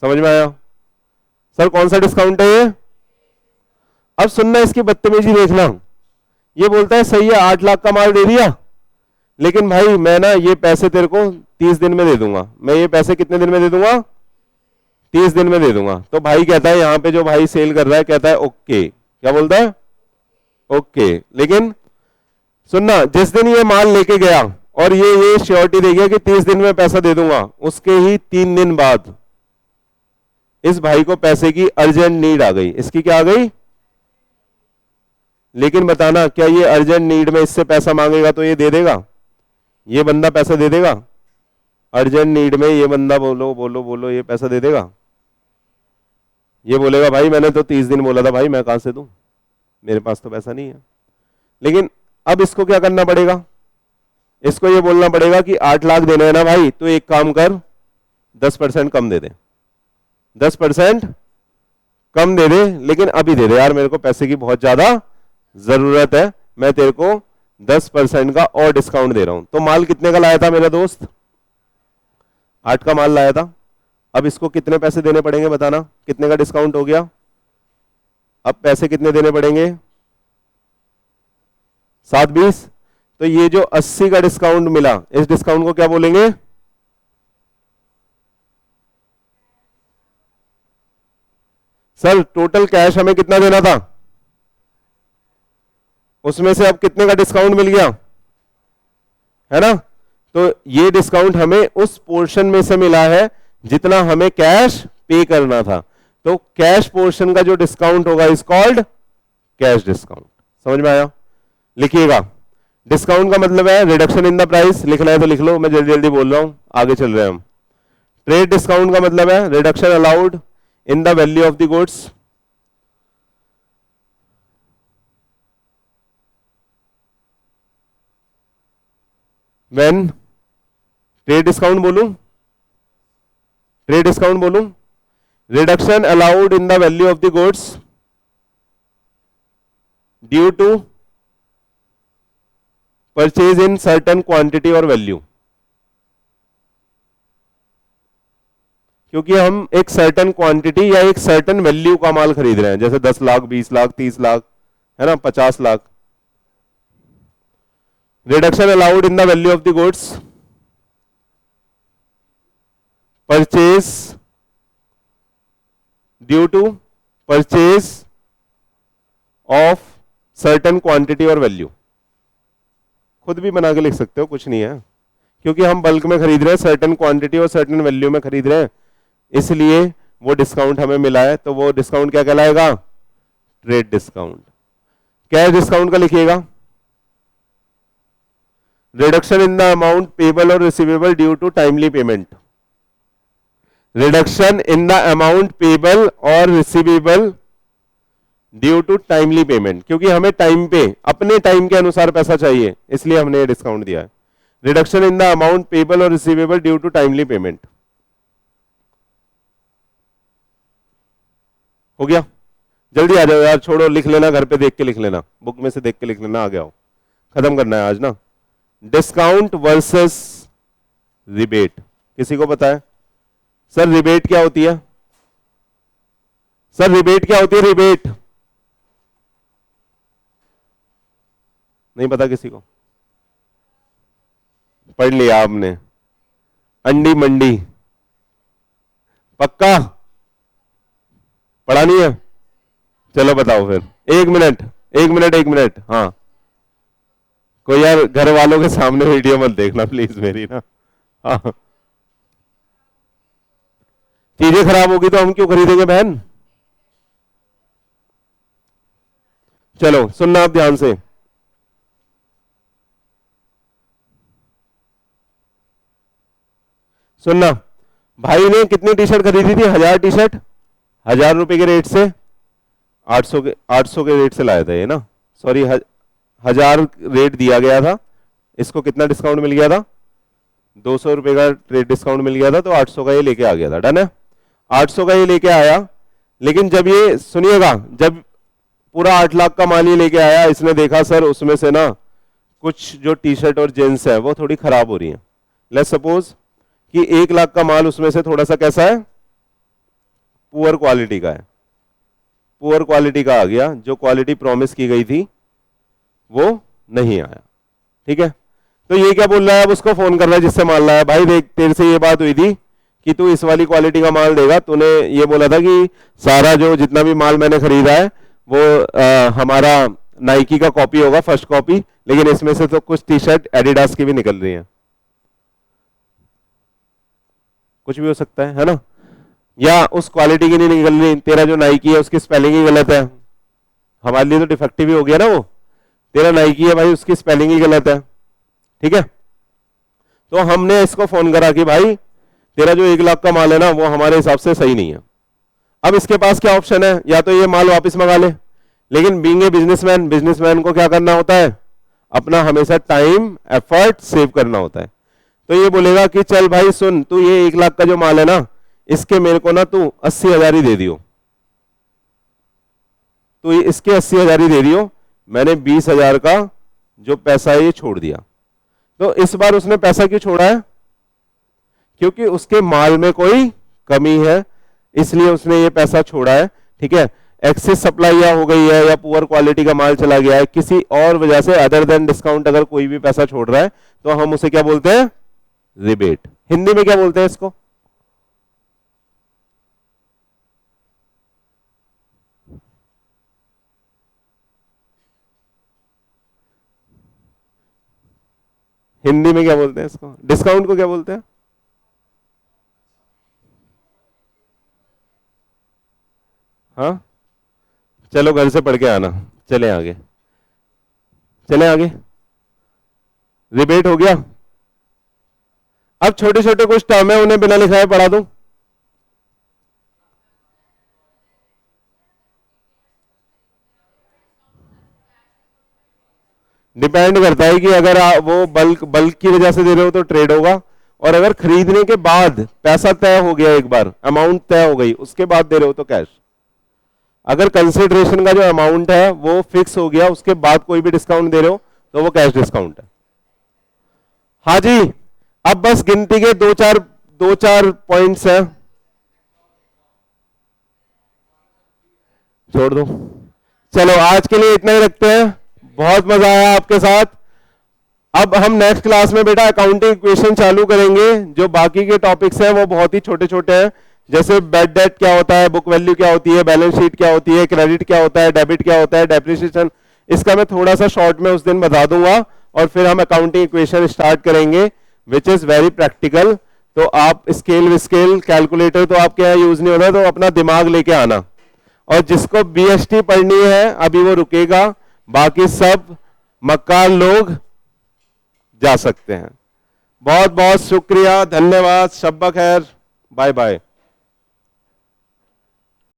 समझ में आया? सर कौन सा डिस्काउंट है ये? अब सुनना, इसकी बदतमीजी देखना। ये बोलता है सही है 8 लाख का माल दे दिया, लेकिन भाई मैं ना ये पैसे तेरे को 30 दिन में दे दूंगा। मैं ये पैसे कितने दिन में दे दूंगा? 30 दिन में दे दूंगा। तो भाई कहता है, यहां पे जो भाई सेल कर रहा है कहता है ओके। क्या बोलता है? ओके। लेकिन सुनना, जिस दिन ये माल लेके गया और ये श्योरिटी दे गया कि 30 दिन में पैसा दे दूंगा, उसके ही 3 दिन बाद इस भाई को पैसे की अर्जेंट नीड आ गई। इसकी क्या आ गई? लेकिन बताना, क्या ये अर्जेंट नीड में इससे पैसा मांगेगा तो ये दे देगा? ये बंदा पैसा दे देगा? अर्जेंट नीड में ये बंदा बोलो बोलो बोलो ये पैसा दे देगा? ये बोलेगा भाई मैंने तो 30 दिन बोला था भाई, मैं कहां से दूं, मेरे पास तो पैसा नहीं है। लेकिन अब इसको क्या करना पड़ेगा? इसको ये बोलना पड़ेगा कि 8 लाख देने हैं ना भाई, तो एक काम कर 10% कम दे दे, 10% कम दे दे, लेकिन अभी दे दे यार, मेरे को पैसे की बहुत ज्यादा जरूरत है, मैं तेरे को 10% का और डिस्काउंट दे रहा हूं। तो माल कितने का लाया था मेरा दोस्त? 8 का माल लाया था। अब इसको कितने पैसे देने पड़ेंगे बताना? कितने का डिस्काउंट हो गया? अब पैसे कितने देने पड़ेंगे? 720। तो ये जो 80 का डिस्काउंट मिला, इस डिस्काउंट को क्या बोलेंगे? सर टोटल कैश हमें कितना देना था? उसमें से अब कितने का डिस्काउंट मिल गया, है ना। तो ये डिस्काउंट हमें उस पोर्शन में से मिला है जितना हमें कैश पे करना था। तो कैश पोर्शन का जो डिस्काउंट होगा इज कॉल्ड कैश डिस्काउंट। समझ में आया? लिखिएगा, डिस्काउंट का मतलब है रिडक्शन इन द प्राइस। लिखना है तो लिख लो, मैं जल्दी जल्दी बोल रहा हूं, आगे चल रहे हैं हम। ट्रेड डिस्काउंट का मतलब है reduction allowed in the value of the goods. When trade discount बोलूं, ट्रेड डिस्काउंट बोलूं, reduction allowed in the value of the goods due to purchase in certain quantity or value. क्योंकि हम एक certain quantity या एक certain value का माल खरीद रहे हैं, जैसे 10 लाख, 20 लाख, 30 लाख, है ना, 50 lakh. Reduction allowed in the value of the goods purchase due to purchase of certain quantity or value. खुद भी बना के लिख सकते हो, कुछ नहीं है, क्योंकि हम बल्क में खरीद रहे हैं, सर्टन क्वांटिटी और सर्टन वैल्यू में खरीद रहे हैं, इसलिए वो डिस्काउंट हमें मिला है। तो वो डिस्काउंट क्या कहलाएगा? Trade discount. कैश डिस्काउंट का लिखिएगा, reduction in the amount payable और receivable due to timely payment. Reduction in the amount payable और receivable due to timely payment, क्योंकि हमें टाइम पे, अपने टाइम के अनुसार पैसा चाहिए, इसलिए हमने ये डिस्काउंट दिया है। Reduction in the amount payable और receivable due to timely payment. हो गया? जल्दी आ जाओ यार, छोड़ो, लिख लेना, घर पे देख के लिख लेना, बुक में से देख के लिख लेना, आ गया हो, खत्म करना है आज ना। डिस्काउंट वर्सेस रिबेट, किसी को पता है? सर रिबेट क्या होती है? सर रिबेट क्या होती है? रिबेट नहीं पता किसी को? पढ़ लिया आपने, अंडी मंडी, पक्का पढ़ा नहीं है? चलो बताओ फिर, एक मिनट, एक मिनट, एक मिनट। हाँ, कोई यार घर वालों के सामने वीडियो मत देखना प्लीज मेरी ना। हाँ, चीजें खराब होगी तो हम क्यों खरीदेंगे बहन? चलो सुनना आप ध्यान से, सुनना। भाई ने कितनी टी शर्ट खरीदी थी? 1000 टी शर्ट, 1000 रुपए के रेट से, 800 के रेट से लाया था ये ना, सॉरी, 1000 रेट दिया गया था, इसको कितना डिस्काउंट मिल गया था? 200 रुपए का ट्रेड डिस्काउंट मिल गया था, तो 800 का ये लेके आ गया था। डन है? 800 का ये लेके आया, लेकिन जब ये, सुनिएगा, जब पूरा 8 लाख का माल ये लेके आया, इसने देखा सर उसमें से ना कुछ जो टी शर्ट और जींस है वो थोड़ी खराब हो रही है। लेट्स सपोज कि 1 लाख का माल उसमें से थोड़ा सा कैसा है? पुअर क्वालिटी का है, पुअर क्वालिटी का आ गया, जो क्वालिटी प्रॉमिस की गई थी वो नहीं आया। ठीक है? तो ये क्या बोल रहा है? अब उसको फोन कर रहा है जिससे माल लाया, भाई देख तेरे से ये बात हुई थी कि तू इस वाली क्वालिटी का माल देगा, तूने ये बोला था कि सारा जो जितना भी माल मैंने खरीदा है वो हमारा नाइकी का कॉपी होगा, फर्स्ट कॉपी, लेकिन इसमें से तो कुछ टी शर्ट एडिडास की भी निकल रही है। कुछ भी हो सकता है ना? या उस क्वालिटी की नहीं निकल रही, तेरा जो नाइकी है उसकी स्पेलिंग ही गलत है, हमारे लिए तो डिफेक्टिव ही हो गया ना वो, तेरा नाइकी है भाई उसकी स्पेलिंग ही गलत है। ठीक है? तो हमने इसको फोन करा कि भाई तेरा जो 1 लाख का माल है ना वो हमारे हिसाब से सही नहीं है। अब इसके पास क्या ऑप्शन है? या तो ये माल वापस मंगा ले, लेकिन बीइंग ए बिजनेसमैन, बिजनेसमैन को क्या करना होता है? अपना हमेशा टाइम एफर्ट सेव करना होता है। तो ये बोलेगा कि चल भाई सुन, तू ये 1 लाख का जो माल है ना, इसके मेरे को ना तू 80,000 ही दे दियो, तो ये इसके 80,000 ही दे दियो, मैंने 20,000 का जो पैसा है ये छोड़ दिया। तो इस बार उसने पैसा क्यों छोड़ा है? क्योंकि उसके माल में कोई कमी है, इसलिए उसने ये पैसा छोड़ा है। ठीक है? एक्सेस सप्लाई या हो गई है, या पुअर क्वालिटी का माल चला गया है, किसी और वजह से अदर देन डिस्काउंट अगर कोई भी पैसा छोड़ रहा है तो हम उसे क्या बोलते हैं? रिबेट। हिंदी में क्या बोलते हैं इसको? हिंदी में क्या बोलते हैं इसको, डिस्काउंट को क्या बोलते हैं? हाँ, चलो घर से पढ़ के आना। चले आगे, चले आगे। रिबेट हो गया। अब छोटे छोटे कुछ टर्म है, उन्हें बिना लिखाए पढ़ा दूं। डिपेंड करता है कि अगर आप वो बल्क बल्क की वजह से दे रहे हो तो ट्रेड होगा, और अगर खरीदने के बाद पैसा तय हो गया, एक बार अमाउंट तय हो गई, उसके बाद दे रहे हो तो कैश। अगर कंसिडरेशन का जो अमाउंट है वो फिक्स हो गया, उसके बाद कोई भी डिस्काउंट दे रहे हो तो वो कैश डिस्काउंट है। हाँ जी, अब बस गिनती के दो चार पॉइंट्स हैं, छोड़ दो। चलो आज के लिए इतना ही रखते हैं, बहुत मजा आया आपके साथ। अब हम नेक्स्ट क्लास में बेटा अकाउंटिंग इक्वेशन चालू करेंगे। जो बाकी के टॉपिक्स हैं वो बहुत ही छोटे छोटे हैं, जैसे बैड डेट क्या होता है, बुक वैल्यू क्या होती है, बैलेंस शीट क्या होती है, क्रेडिट क्या होता है, डेबिट क्या होता है, डेप्रिसिएशन, इसका मैं थोड़ा सा शॉर्ट में उस दिन बता दूंगा, और फिर हम अकाउंटिंग इक्वेशन स्टार्ट करेंगे विच इज वेरी प्रैक्टिकल। तो आप स्केल विस्केल कैलकुलेटर तो आपके यहाँ यूज नहीं होता, तो अपना दिमाग लेके आना। और जिसको बीएसटी पढ़नी है अभी वो रुकेगा, बाकी सब मक्कार लोग जा सकते हैं। बहुत बहुत शुक्रिया, धन्यवाद, शब्बा खैर, बाय बाय।